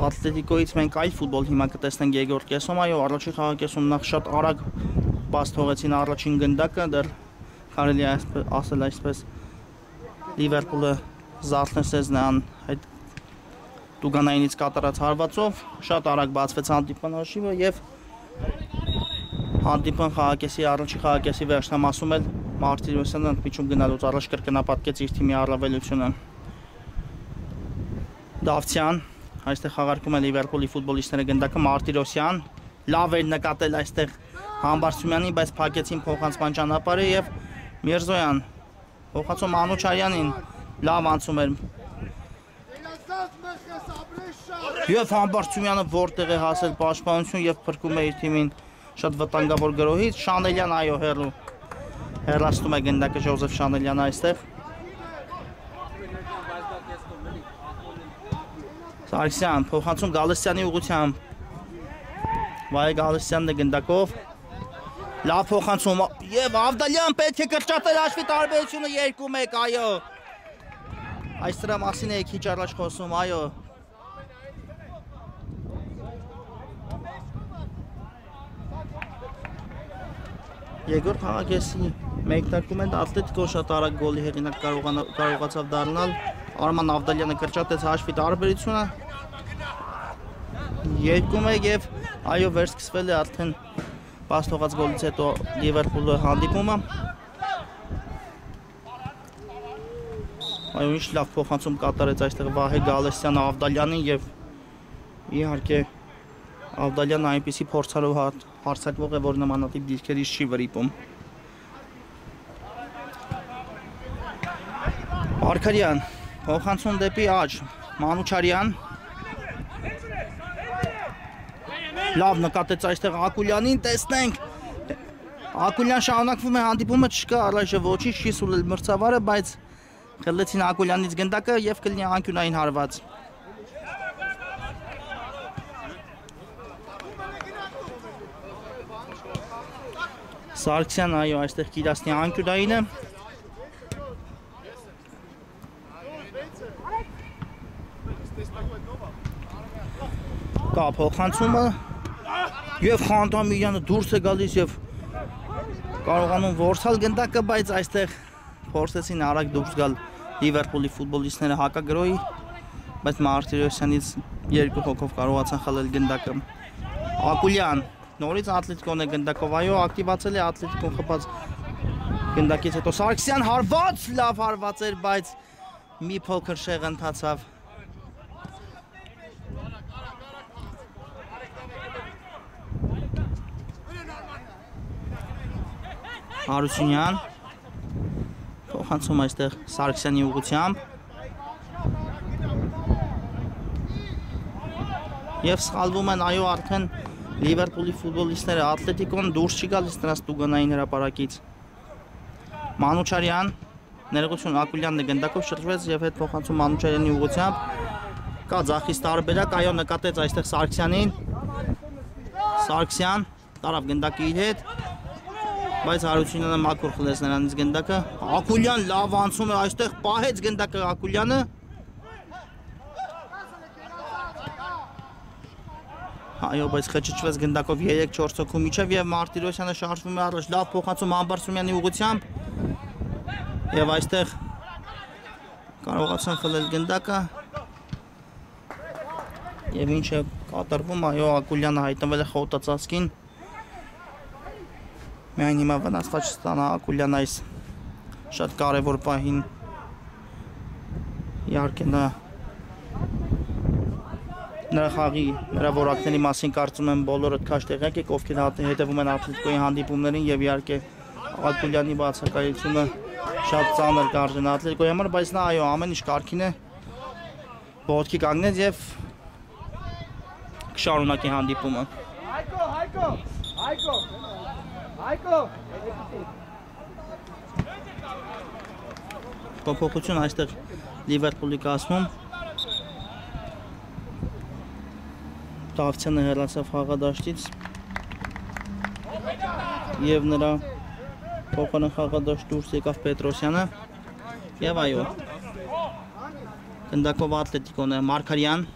Ատլետիկոյից մենք այլ ֆուտբոլ հիմա կտեսնենք երկրորդ կեսում, այո, առաջի խաղակեսում նախ շատ արագ բաց թողեցին առաջին գնդակը, դեռ կարելի է ասել այսպես Լիվերպուլը զարթնեցեց նրան այդ Տուգանայինից կատարած հարվածով շատ արագ բացվեց հանդիպման հաշիվը եւ հանդիպան խաղակեսի առաջի խաղակեսի վերջնամասում էլ Մարտիրոսյանը ընդմիջում գնալուց առաջ կրկնապատկեց իր թիմի առավելությունը Դավթյան այստեղ խաղարկում է Լիվերպուլի ֆուտբոլիստները գնդակը Մարտիրոսյան լավ էր նկատել այստեղ Համբարձումյանին, բայց փակեցին փոխանցման ճանապարհը եւ Միրզոյան փոխանցում Մանուչարյանին լավ անցում էր Եվ Համբարձումյանը որտեղ է հասել պաշտպանություն եւ փրկում է իր թիմին շատ վտանգավոր գրոհից։ Շանելյան այո հերու հեռացնում է գնդակը Ժոզեֆ Շանելյանը այստեղ։ Սարգսյան փոխանցում Գալստյանի ուղղությամբ։ Վայ Գալստյանն է գնդակով։ Լավ փոխանցում եւ Ավդալյան պետք է կրճատել հաշվի տարբերությունը 2-1 այո։ Այս դրա մասին է քիչ առաջ խոսում այո։ Եգոր Փաղագեսի մեկնարկում են Ատլետիկո շատ արագ գոլի հեղինակ կարողացավ դառնալ։ Արման Ավդալյանը կրճատեց հաշվի տարբերությունը 2-1 եւ այո վերսկսվել է արդեն Պաս թողած գոլից հետո Լիվերպուլը հանդիպումը։ Այո ինչ լավ փոխանցում կատարեց այստեղ Վահե Գալստյանը Ավդալյանին եւ իհարկե Ավդալյանը այնպեսի փորձարով հարձակվող է, որ նմանատիպ դիրքերից չի վրիպում։ Արքարյան փոխանցում դեպի աջ Մանուչարյան Լավ նկատեց այստեղ Ակուլյանին, տեսնենք Ակուլյան շարունակվում է հանդիպումը չկա առայժմ ոչինչ չի սուլել մրցավարը, բայց խլեցին Ակուլյանից գնդակը եւ կլինի անկյունային հարված։ Սարգսյան այո այստեղ կիրասնի անկյունայինը։ Կա փոխանցումը Եվ Խանտամիրյանը դուրս է գալիս եւ կարողանում որսալ գնդակը, բայց այստեղ փորձեցին արագ դուրս գալ Լիվերպուլի ֆուտբոլիստները հակագրոհի, բայց Մարտիրոսյանից 2 հոգով կարողացան խլել գնդակը։ Ակուլյան նորից Ատլետիկոն է գնդակով, այո, ակտիվացել է Ատլետիկոն խփած գնդակից հետո Սարգսյան հարված, լավ հարված էր, բայց մի փոքր շեղ ընթացավ։ Հարությունյան փոխանցում այստեղ Սարգսյանի ուղղությամբ եւ սխալվում են այո արդեն Լիվերպուլի ֆուտբոլիստները Ատլետիկոն դուրս չի գալիս նրանց տուգանային հրապարակից Մանուչարյան ներողություն Ակուլյանն է գնդակով շրջվեց եւ հետ փոխանցում Մանուչարյանի ուղղությամբ կա ձախից տարբերակ այո նկատեց այստեղ Սարգսյանին Սարգսյան տարավ գնդակի իր հետ Բայց Հարությունյանը մաքուր խլեց նրանից գնդակը Ակուլյան լավ անցում է այստեղ պահեց գնդակը Ակուլյանը Այո բայց խճճվեց գնդակով 3-4 հոգու միջև եւ Մարտիրոսյանը շարժվում է առաջ լավ փոխանցում Համբարձումյանի ուղղությամբ եւ այստեղ կարողացան խլել գնդակը եւ ինչ է կատարվում այո Ակուլյանը հայտնվել է խոտածածկին Միայն հիմա վնասված չստանա Ակուլյան այս շատ կարևոր պահին իհարկե նրա խաղի, նրա որակների մասին կարծում եմ բոլորդ քաշ տեղյակ եք, ովքեր հետևում են Ատլետիկոյի հանդիպումներին եւ իհարկե Ակուլյանի բացակայությունը շատ ծանր կարժեն Ատլետիկոյի համար, բայց նա այո ամեն ինչ կարգին է ոտքի կանգնեց եւ կշարունակի հանդիպումը Հայկո Փոփոխություն այստեղ Լիվերպուլի կազմում Դավթյանը հեռացավ խաղադաշտից եւ նրա փոխանակ խաղադաշտ դուրս եկավ Պետրոսյանը եւ այո գնդակով Ատլետիկոն է Մարկարյան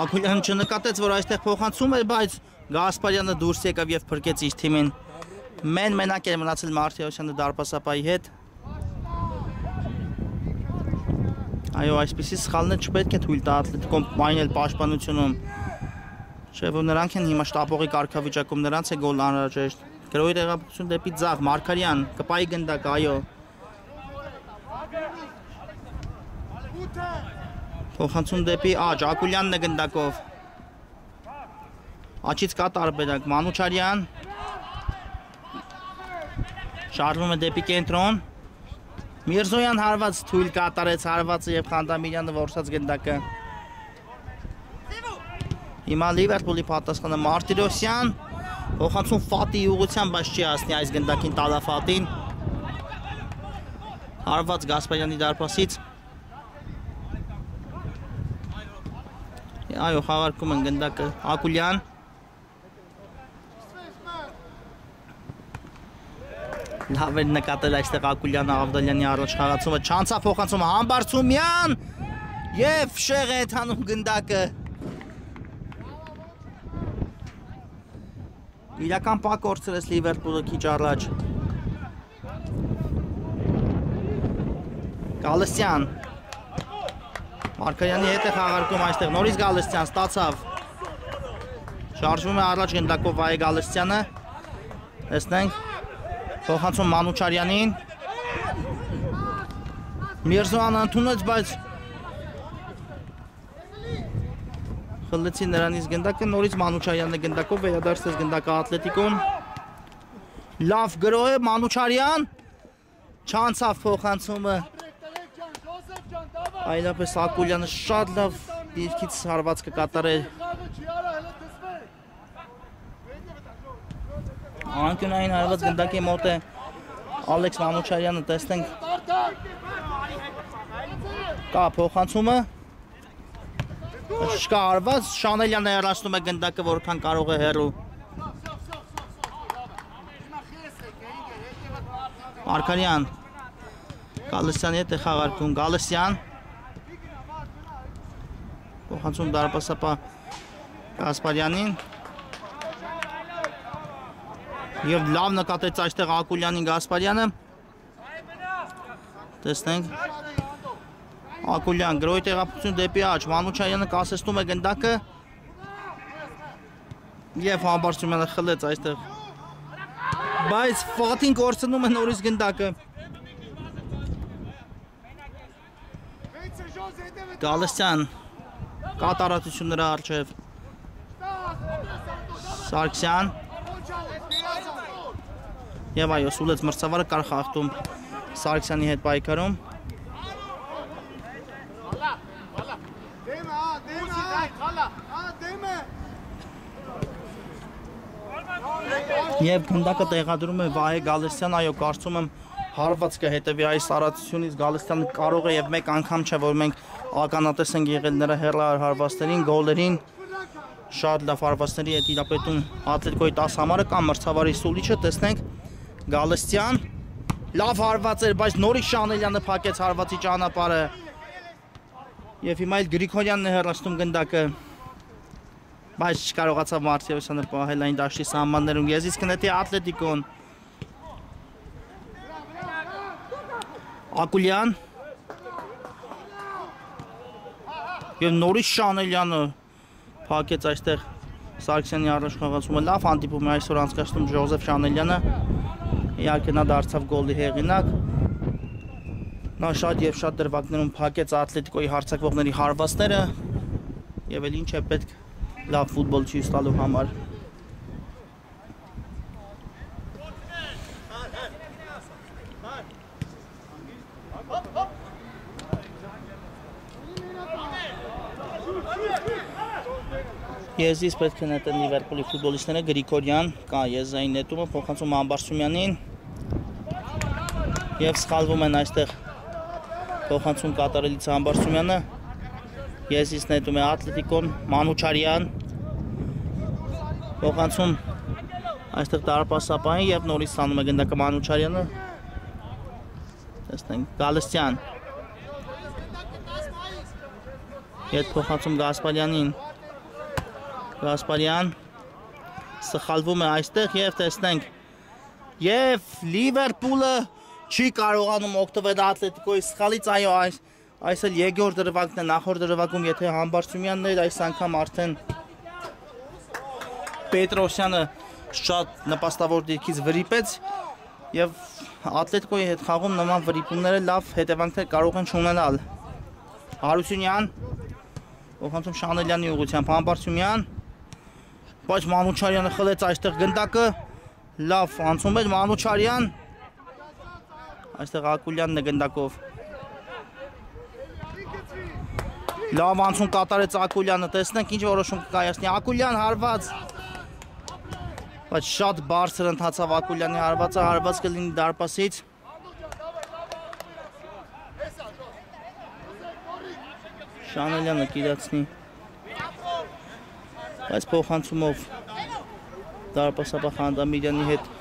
Ակուլյանը չնկատեց որ այստեղ փոխանցում էր բայց Գասպարյանը դուրս եկավ եւ փրկեց իր թիմին մենակ էր մնացել Մարտիրոսյանը դարպասապայի հետ Այո, այսպիսի սխալներ չպետք է թույլ տա Ատլետիկոն այն էլ պաշտպանությունում Չէ որ նրանք են հիմա շտապողի կարգավիճակում նրանց է գոլ անհրաժեշտ Գրոհի տեղափոխություն դեպի ձախ Մարկարյան կպայի գնդակ այո Փոխանցում դեպի աջ Ակուլյանն է գնդակով Աչից կա տարբերակ Մանուչարյան Շարժվում է դեպի կենտրոն Միրզոյան հարված թույլ կատարեց հարվածը եւ Խանդամիրյանը որսած գնդակը։ Հիմա Լիվերպուլի պատասխանը Մարտիրոսյան, փոխանցում Ֆատի ուղղությամբ, բայց չի հասնի այս գնդակին Տալաֆատին։ Հարված Գասպարյանի դարպասից։ Այո, խաղարկում են գնդակը Ակուլյան։ Լավ էր նկատել այստեղ Ակուլյանը Ավդալյանի առաջ խաղացումը, չանցա փոխանցումը Համբարձումյան եւ շեղ է թանում գնդակը։ Իրական պակ կորցրեց Լիվերպուլը քիչ առաջ։ Գալստյան Մարկարյանի հետ է խաղարկում այստեղ նորից Գալստյան ստացավ։ Շարժվում է առաջ գնդակով Վայե Գալստյանը։ Տեսնենք փոխանցում Մանուչարյանին։ Միրզոյանը ընդունեց, բայց խլեցի նրանից գնդակը, նորից Մանուչարյանը գնդակով վերադարձեց գնդակը Ատլետիկոն։ Լավ գրոհ է Մանուչարյան, չանցավ փոխանցումը։ Այլապես Ակուլյանը շատ լավ դիրքից հարված կկատարել։ Անկյունային հարված գնդակի մոտ է Ալեքս Մանուչարյանը, տեսնենք կա փոխանցումը, չկա հարված, Շանելյանը հեռացնում է գնդակը որքան կարող է հեռու։ Մարկարյան Գալստյանի հետ է խաղարկում, Գալստյան փոխանցում դարպասապա Գասպարյանին եւ լավ նկատեց այստեղ Ակուլյանին Գասպարյանը։ Տեսնենք Ակուլյան գրոյի տեղափոխություն դեպի աջ, Մանուչարյանը կասեցնում է գնդակը եւ Համբարձումյանը խլեց այստեղ, բայց Ֆատին կորցնում է նորից գնդակը։ Գալստյան կատարածություն նրա առջև, Սարգսյան եւ այո, Սուլեց մրցավարը կար խախտում Սարգսյանի հետ պայքարում։ Եվ գնդակը տեղադրում է Վահե Գալստյան, այո, կարծում եմ հարված կհետևի այս արածությունից, Գալստյանը կարող է եւ մեկ անգամ չէ, որ մենք ականատես ենք եղել նրա հեռահար հարվածներին, գոլերին, շատ լավ հարվածների հետ իրապետում Ատլետիկոյի 10 համարը կամ մրցավարի Սուլիչը, տեսնենք Գալստյան, լավ հարված էր, բայց նորից Շանելյանը փակեց հարվածի ճանապարհը եւ հիմա էլ Գրիգորյանն է հեռացնում գնդակը, բայց չկարողացավ Մարտիրոսյանը պահել այն դաշտի սահմաններում, եզից կնետի Ատլետիկոն։ Ակուլյան եւ նորից Շանելյանը փակեց այստեղ Սարգսյանի առաջ խաղացումը, լավ հանդիպում է այսօր անցկացնում Ժոզեֆ Շանելյանը, իհարկե նա դարձավ գոլի հեղինակ, նա շատ եւ շատ դրվագներում փակեց Ատլետիկոյի հարձակվողների հարվածները եւ էլ ինչ է պետք լավ ֆուտբոլ ցույց տալու համար։ Եզից պետք է նետեն Լիվերպուլի ֆուտբոլիստները, Գրիգորյան կա եզային նետումը, փոխանցում Համբարձումյանին եւ սխալվում են այստեղ փոխանցում կատարելից Համբարձումյանը, եզից նետում է Ատլետիկոն, Մանուչարյան փոխանցում այստեղ դարպասապային եւ նորից ստանում է գնդակը Մանուչարյանը, տեսնենք Գալստյան հետ փոխանցում Գասպարյանին, Գասպարյան սխալվում է այստեղ եւ տեսնենք եւ Լիվերպուլը չի կարողանում օգտվել Ատլետիկոյի սխալից, այո, այս էլ երկրորդ դրվագն է, նախորդ դրվագում եթե Համբարձումյանն էր, այս անգամ արդեն Պետրոսյանը շատ նպաստավոր դիրքից վրիպեց եւ Ատլետիկոյի հետ խաղում նման վրիպումները լավ հետևանքներ կարող են չունենալ։ Հարությունյան փոխանցում Շանելյանի ուղղությամբ Համբարձումյան, բայց Մանուչարյանը խլեց այստեղ գնդակը, լավ անցում էր Մանուչարյան, Այստեղ Ակուլյանն է գնդակով։ Լավ անցում կատարեց Ակուլյանը, տեսնենք ինչ որոշում կկայացնի։ Ակուլյան հարված։ Բայց շատ բարձր ընթացավ Ակուլյանի հարվածը, հարված կլինի դարպասից։ Շանելյանը կիրացնի։ Բայց փոխանցումով դարպասապահ Խանդամիրյանի հետ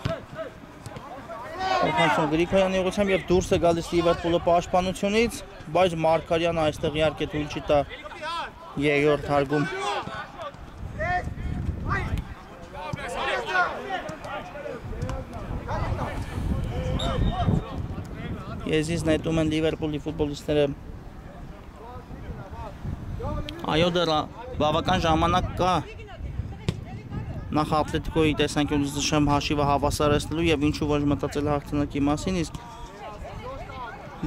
փոխանցում Գրիգորյանի ուղղությամբ եւ դուրս է գալիս Լիվերպուլը պաշտպանությունից, բայց Մարգարյանը այստեղ իհարկե թույլ չի տա երրորդ հարգում։ Եզից նետում են Լիվերպուլի ֆուտբոլիստները։ Այո, դեռ բավական ժամանակ կա նախ Ատլետիկոյի տեսանկյունից նշեմ հաշիվը հավասարեցնելու եւ ինչու ոչ մտածել հաղթանակի մասին, իսկ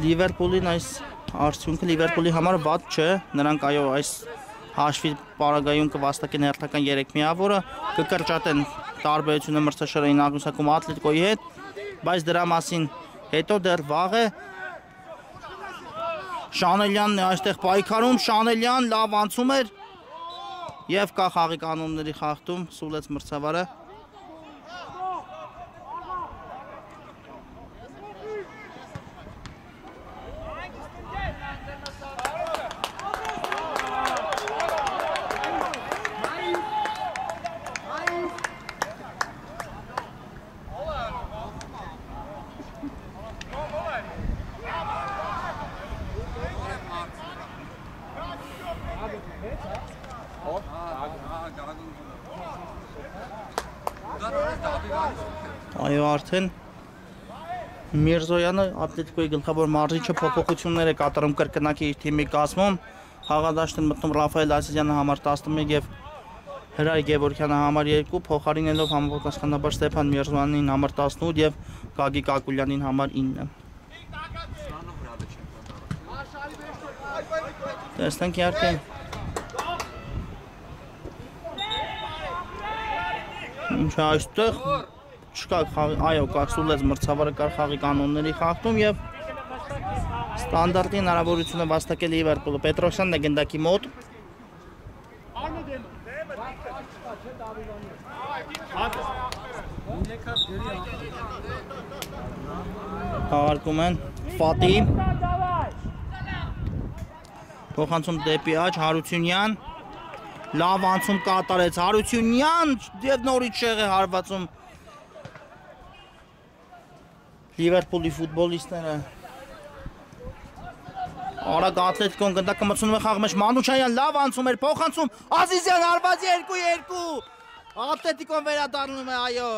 Լիվերպուլին այս արդյունքը Լիվերպուլի համար վատ չէ, նրանք այո այս հաշվի պարագայում կվաստակեն հերթական 3 միավորը, կկրճատեն տարբերությունը մրցաշարային աղյուսակում Ատլետիկոյի հետ, բայց դրա մասին հետո դեռ վաղ է։ Շանելյանն է այստեղ պայքարում, Շանելյան լավ անցում էր եւ կա խաղի կանոնների խախտում, սուլեց մրցավարը։ Այո, արդեն Միրզոյանը Ատլետիկոյի գլխավոր մարզիչը փոփոխություններ է կատարում կրկնակի իր թիմի կազմում։ Խաղադաշտ են մտնում Ռաֆայել Ասիզյանը համար 11 եւ Հրայր Գևորգյանը համար 2, փոխարինելով համապատասխանաբար Ստեփան Միրզոյանին համար 18 եւ Գագիկ Ակուլյանին համար 9։ Տեսնենք իհարկե ինչ այստեղ չկա այո կասուլեց մրցավարը կար խաղի կանոնների խախտում եւ ստանդարտի հնարավորությունը վաստակել Լիվերպուլը Պետրոսյանն է գնդակի մոտ հաղարկում են Ֆատի փոխանցում դեպի աջ Հարությունյան լավ անցում կատարեց Հարությունյան եւ նորից շեղ է հարվածում Լիվերպուլի ֆուտբոլիստները Արագ Ատլետիկոն գնդակը մտցնում է խաղի մեջ Մանուչյան լավ անցում էր փոխանցում Ազիզյան հարված 2-2 Ատլետիկոն վերադառնում է այո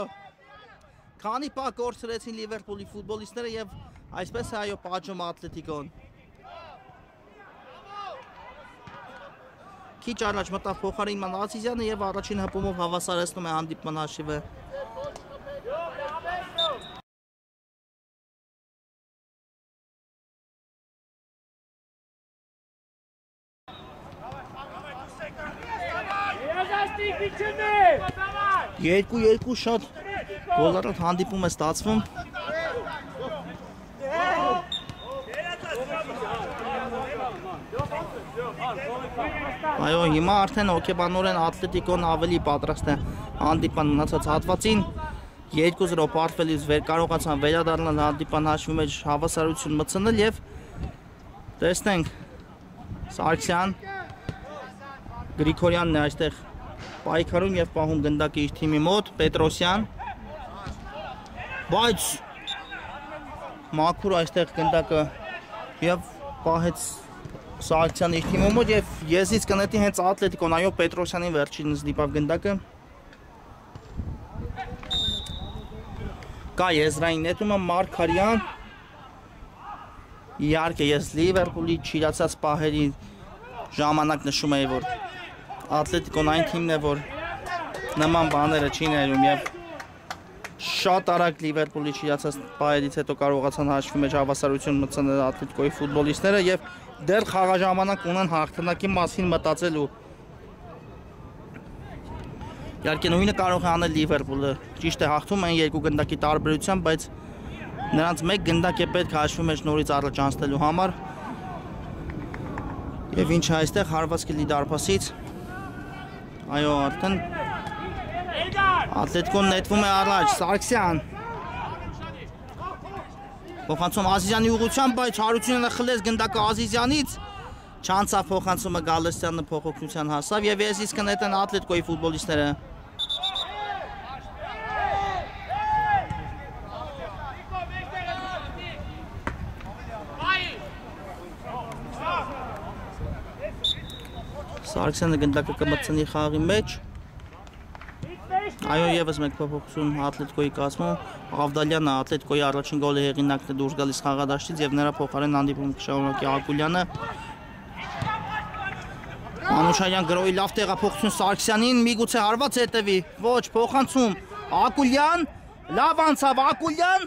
Քանի պահ կորցրեցին Լիվերպուլի ֆուտբոլիստները եւ այսպես է այո պատժում Ատլետիկոն Քիչ առաջ մտավ փոխարինման Ազիզյանը եւ առաջին հպումով հավասարեցնում է հանդիպման հաշիվը Երկու շատ գոլառատ հանդիպում է ստացվում Այո, հիմա արդեն հոգեբանորեն Ատլետիկոն ավելի պատրաստ է հանդիպան մնացած հատվածին 2-0 պարտվելիս վեր կարողացան վերադառնալ հանդիպան հաշվի մեջ հավասարություն մտցնել եւ տեսնենք Սարգսյան Գրիգորյանն է այստեղ պայքարում եւ պահում գնդակի իր թիմի մոտ Պետրոսյան բայց մաքուր այստեղ գնդակը եւ պահեց Սարգսյանը իր թիմի մոտ եւ եզից կնետի հենց Ատլետիկոն այո Պետրոսյանի վերջինս դիպավ գնդակը կա եզրային նետումը Մարգարյան իհարկե ես Լիվերպուլի չիրացած պահերի ժամանակ նշում էի որ Ատլետիկոն այն թիմն է, որ նման բաները չի ներում եւ շատ արագ Լիվերպուլի չիրացած պահերից հետո կարողացան հաշվի մեջ հավասարություն մտցնել Ատլետիկոյի ֆուտբոլիստները եւ դեռ խաղաժամանակ ունեն հաղթանակի մասին մտածելու։ Իհարկե նույնը կարող է անել Լիվերպուլը։ Ճիշտ է հաղթում են երկու գնդակի տարբերությամբ, բայց Նրանց մեկ գնդակ է պետք հաշվի մեջ նորից առաջ անցնելու համար։ Եվ ինչ այստեղ հարված կլի դարպասից։ Այո, արդեն Ատլետիկոն նետվում է առաջ, Սարգսյան։ Փոխանցում Ազիզյանի ուղղությամբ, բայց Հարությունյանը խլեց գնդակը Ազիզյանից։ Չանցավ փոխանցումը Գալստյանը փոխօգնության հասավ եւ ես իսկ կնետեն Ատլետիկոյի ֆուտբոլիստները։ Սարգսյանը գնդակը կմտցնի խաղի մեջ։ Այո, եւս մեկ փոփոխություն Ատլետիկոյի կազմում։ Ավդալյանը Ատլետիկոյի առաջին գոլի հեղինակն է դուրս գալիս խաղադաշտից եւ նրա փոխարեն հանդիպում կշարունակի Ակուլյանը։ Մանուշարյան գրոյի լավ տեղափոխություն Սարգսյանին, միգուցե հարված հետևի, ոչ, փոխանցում, Ակուլյան, լավ անցավ Ակուլյան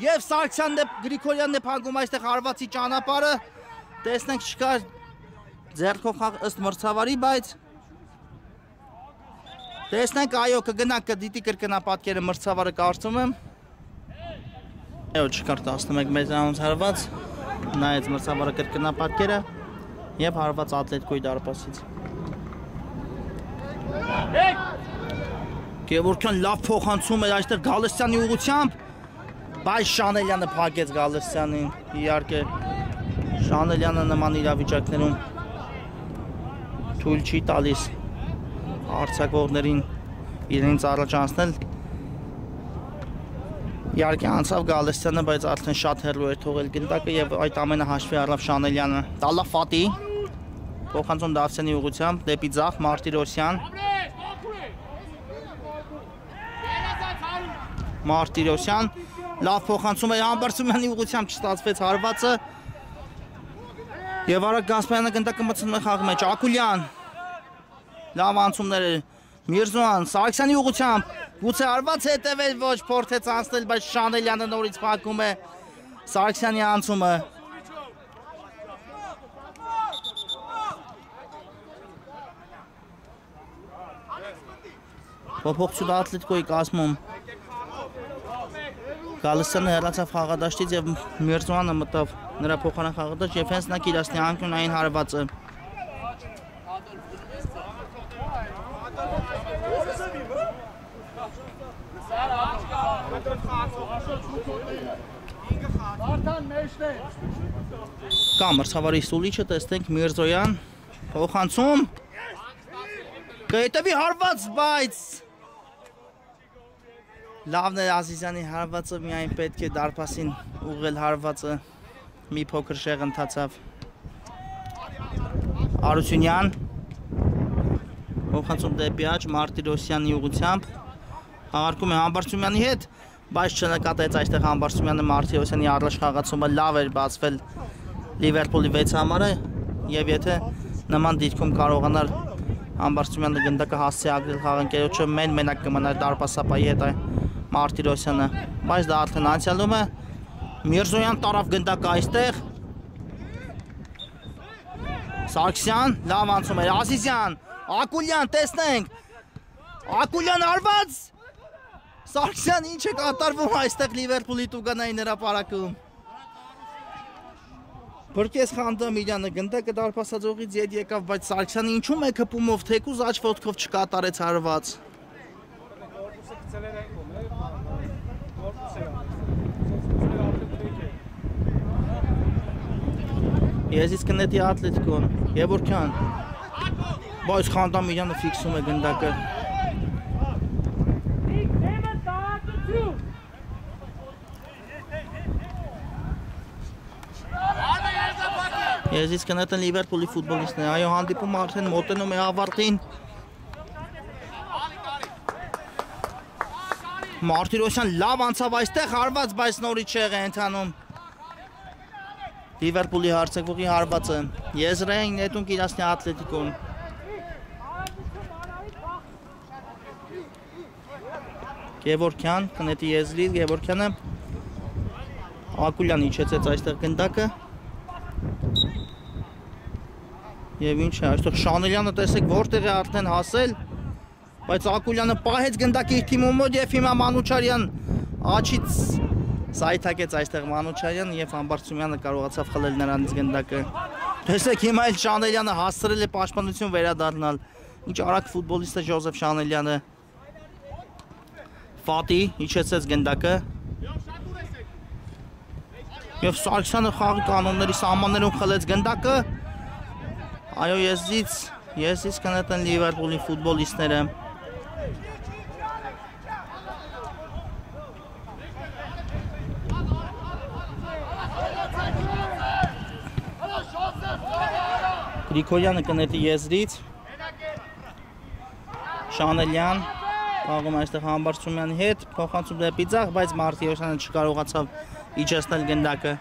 եւ Սարգսյանն է Գրիգորյանն է փակում այստեղ հարվածի ճանապարհը, տեսնենք չկա ձեռքով խաղ ըստ մրցավարի, բայց տեսնենք այո կգնա կդիտի կրկնապատկերը մրցավարը կարծում եմ, այո չկար 11 մետրանոց հարված, նայեց մրցավարը կրկնապատկերը և հարված Ատլետիկոյի դարպասից։ Գևորգյան լավ փոխանցում էր այստեղ Գալստյանի ուղղությամբ, բայց Շանելյանը փակեց Գալստյանին, իհարկե Շանելյանը նման իրավիճակներում թույլ չի տալիս արձակողներին իրենց առաջ անցնել։ Իհարկե անցավ Գալստյանը, բայց արդեն շատ հեռու էր թողել գնդակը եւ այդ ամենը հաշվի առավ Շանելյանը։ Տալա Ֆատի փոխանցում Դավթյանի ուղղությամբ դեպի ձախ Մարտիրոսյան։ Մարտիրոսյան լավ փոխանցում է Համբարձումյանի ուղղությամբ չստացվեց հարվածը։ Եվ Արագ Գասպարյանը գնդակը մտցնում է խաղի մեջ։ Ակուլյան լավ անցումներ է Միրզոյան Սարգսյանի ուղղությամբ գուցե հարված հետևել ոչ փորձեց անցնել, բայց Շանելյանը նորից փակում է Սարգսյանի անցումը։ Փոփոխություն Ատլետիկոյի կազմում Գալստյանը հեռացավ խաղադաշտից եւ Միրզոյանը մտավ նրա փոխարեն խաղադաշտ եւ հենց նա կիրացնի անկյունային հարվածը։ Կա մրցավարի սուլիչը, տեսնենք Միրզոյան փոխանցում կհետևի հարված, բայց լավն է Ազիզյանի հարվածը, միայն պետք է դարպասին ուղղել հարվածը, մի փոքր շեղ ընթացավ։ Հարությունյան փոխանցում դեպի աջ Մարտիրոսյանի ուղղությամբ հաղարկում է Համբարձումյանի հետ, բայց չնկատեց այստեղ Համբարձումյանը Մարտիրոսյանի առաջ խաղացումը լավ էր բացվել Լիվերպուլի 6 համարը եւ եթե նման դիրքում կարողանար Համբարձումյանը գնդակը հասցեագրել խաղընկերոջը մենակ կմնար դարպասապայի հետ Մարտիրոսյանը, բայց դա արդեն անցյալում է։ Միրզոյան տարավ գնդակը այստեղ։ Սարգսյան լավ անցում է Ազիզյան, Ակուլյան տեսնենք։ Ակուլյան արված։ Սարգսյան ինչ է կատարվում այստեղ Լիվերպուլի տուգանային հրապարակում։ Բրկես Խանդամիրյանը գնդակը դարպասաձողից ետ եկավ, բայց Սարգսյանը ինչու՞մ է քպումով թեկուզ աջ ոտքով չկատարեց հարված։ Ես իսկ նետի Ատլետիկոն, Գևորգյան, բայց Խանդամիրյանը ֆիքսում է գնդակը։ Ես իսկ նետեն Լիվերպուլի ֆուտբոլիստներ, այո հանդիպում արդեն մոտենում է ավարտին։ Մարտիրոսյան լավ անցավ այստեղ հարված, բայց նորից չեղ է ընթանում Լիվերպուլի հարցակվողի հարվածը։ Եզրային նետում կիրացնի Ատլետիկոն։ Գևորգյան կնետի Եզրի, Գևորգյանը Ակուլյան իջեցեց այստեղ գնդակը։ Եվ ինչ է, այստեղ Շանելյանը տեսեք որտեղ է արդեն հասել, բայց Ակուլյանը պահեց գնդակի իր թիմում մոտ և հիմա Մանուչարյան աչից Սայթակեց այստեղ Մանուչարյան եւ Համբարձումյանը կարողացավ խլել նրանից գնդակը։ Տեսեք հիմա էլ Շանելյանը հասցրել է պաշտպանություն վերադառնալ։ Ինչ արագ ֆուտբոլիստ է Ժոզեֆ Շանելյանը։ Ֆատի իջեցեց գնդակը։ Եվ Սարգսյանը խաղի կանոնների սահմաններում խլեց գնդակը։ Այո, եզից կնետեն Լիվերպուլի ֆուտբոլիստները։ Գրիգորյանը կնետի եզրից։ Շանելյան խաղում այստեղ Համբարձումյանի հետ, փոխանցում դեպի ձախ, բայց Մարտիրոսյանը չկարողացավ իջեցնել գնդակը։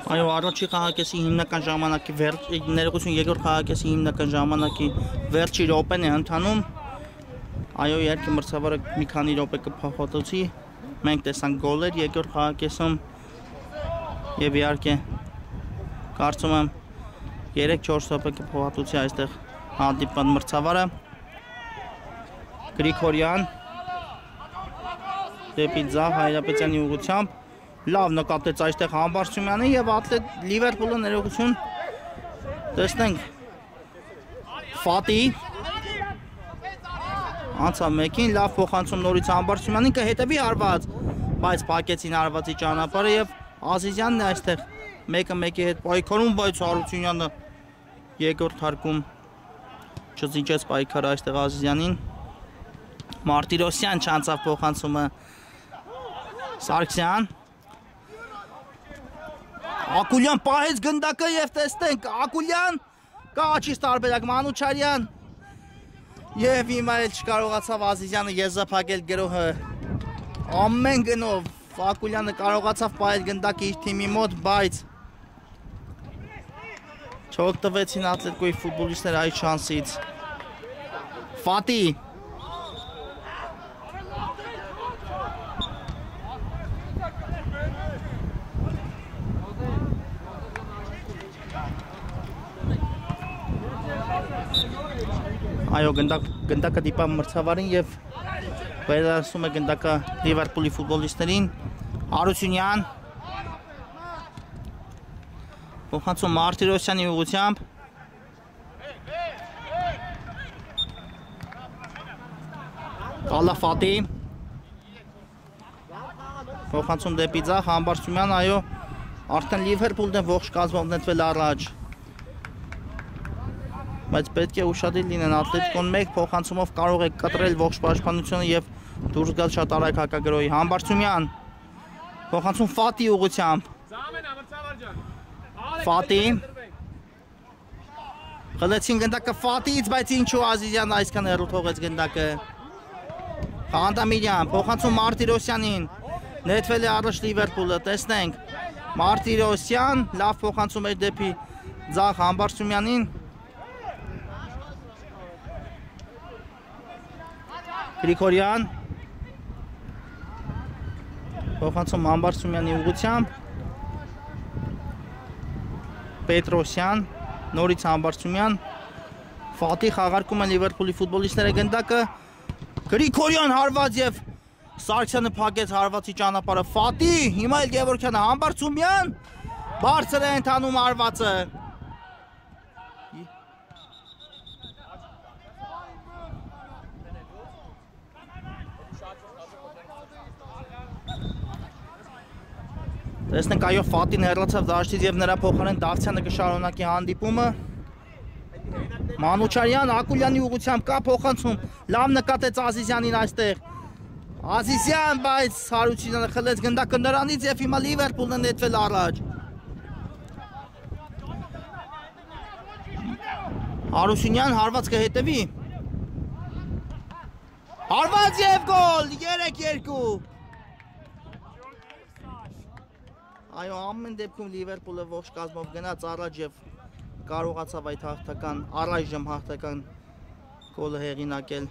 Այո, առաջի խաղակեսի հիմնական ժամանակի ներողություն երկրորդ խաղակեսի հիմնական ժամանակի վերջի րոպեն է ընթանում։ Այո, երկի մրցավարը մի քանի րոպե կփոխհատուցի։ Մենք տեսանք գոլեր երկրորդ խաղակեսում եւ իհարկե կարծում եմ 3-4 րոպե կփոխհատուցի այստեղ հանդիպան մրցավարը։ Գրիգորյան դեպի ձախ Հայրապետյանի ուղղությամբ լավ նկատեց այստեղ Համբարձումյանը եւ ատլետ Լիվերպուլը ներողություն տեսնենք Ֆատի անցավ մեկին լավ փոխանցում նորից Համբարձումյանին կհետևի հարված բայց փակեցին հարվածի ճանապարհը եւ Ազիզյանն է այստեղ մեկը մեկի հետ պայքարում բայց Հարությունյանը երկրորդ հարկում չզիջեց պայքարը այստեղ Ազիզյանին Մարտիրոսյան չանցավ փոխանցումը Սարգսյան Ակուլյան պահեց գնդակը եւ տեսնենք Ակուլյան կաչից տարբերակ Մանուչարյան եւ հիմա էլ չկարողացավ Ազիզյանը եզրափակել գրոհը ամեն գնով Ակուլյանը կարողացավ պահել գնդակը իր թիմի մոտ բայց չօգտվեցին Ատլետիկոյի ֆուտբոլիստները այդ շանսից Ֆատի Այո, գնդակը դիպավ մրցավարին եւ վերադասում է գնդակը Լիվերպուլի ֆուտբոլիստերին Հարությունյան փոխանցում Մարտիրոսյանի ուղղությամբ Կալաֆատի փոխանցում դեպի ձախ Համբարձումյան, այո, արդեն Լիվերպուլն է ողջ կազմով նետվել առաջ բայց պետք է ուշադիր լինեն Ատլետիկոն մեկ փոխանցումով կարող է կտրել ողջ պաշտպանությունը եւ դուրս գալ շատ արագ հակագրոհի Համբարձումյան փոխանցում Ֆատի ուղղությամբ Ֆատի խլեցին գնդակը Ֆատից բայց ինչու Ազիզյան այսքան հեռու թողեց գնդակը Խանդամիրյան փոխանցում Մարտիրոսյանին նետվել է առաջ Լիվերպուլը տեսնենք Մարտիրոսյան լավ փոխանցում էր դեպի ձախ Համբարձումյանին Գրիգորյան փոխանցում Համբարձումյանի ուղղությամբ Պետրոսյան նորից Համբարձումյան Ֆատի խաղարկում են Լիվերպուլի ֆուտբոլիստները գնդակը Գրիգորյան հարված եւ Սարգսյանը փակեց հարվածի ճանապարհը Ֆատի հիմա էլ Գևորգյանը Համբարձումյան բարձր է ընթանում հարվածը Տեսնենք այո Ֆատին հեռացավ դաշտից եւ նրա փոխարեն Դավթյանը կշարունակի հանդիպումը Մանուչարյան Ակուլյանի ուղղությամբ կա փոխանցում լավ նկատեց Ազիզյանին այստեղ Ազիզյան բայց Հարությունյանը խլեց գնդակը նրանից եւ հիմա Լիվերպուլն է նետվել առաջ Հարությունյան հարված կհետևի Հարված եւ գոլ 3-2 Այո, ամեն դեպքում Լիվերպուլը ողջ կազմով գնաց առաջ եւ կարողացավ այդ հաղթական, առայժմ հաղթական գոլը հեղինակել։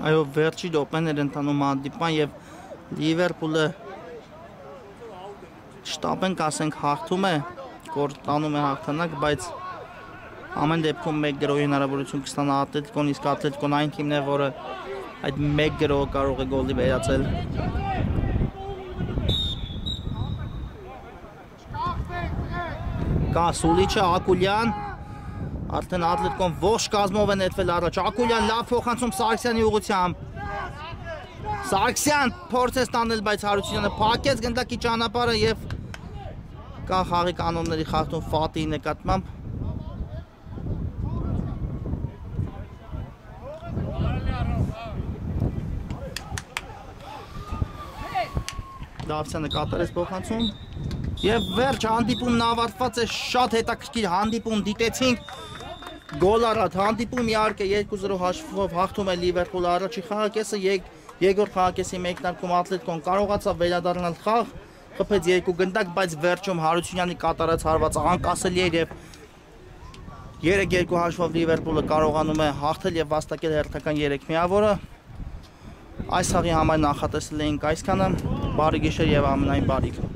Այո, վերջի րոպեներ ընթանում հանդիպման եւ Լիվերպուլը շտապենք ասենք հաղթում է, կորտանում է հաղթանակ, բայց ամեն դեպքում 1 գրոյի հնարավորություն կստանա Ատլետիկոն, իսկ Ատլետիկոն այն թիմն է, որը այդ 1 գրոյը կարող է գոլի վերածել։ Կա Սուլիչը, Ակուլյան, արդեն Ատլետիկոն ողջ կազմով է նետվել առաջ, Ակուլյան լավ փոխանցում Սարգսյանի ուղղությամբ, Սարգսյան փորձ է ստանել, բայց Հարությունյանը փակեց գնդակի ճանապարհը եւ կա խաղի կանոնների խախտում Ֆատիի նկատմամբ։ Դավթյանը կատարեց փոխանցում եւ վերջ հանդիպումն ավարտված է, շատ հետաքրքիր հանդիպում դիտեցինք, գոլ առատ հանդիպում իհարկե 2-0 հաշվով հաղթում է Լիվերպուլը, առաջի խաղակեսը երկրորդ խաղակեսի մեկնարկում Ատլետիկոն կարողացավ վերադառնալ խաղ, խփեց 2 գնդակ, բայց վերջում Հարությունյանի կատարած հարվածը անկասելի էր եւ 3-2 հաշվով Լիվերպուլը կարողանում է հաղթել եւ վաստակել հերթական 3 միավորը։ Այս խաղի համար նախատեսել էինք այսքանը, բարի գիշեր եւ ամենայն բարիք։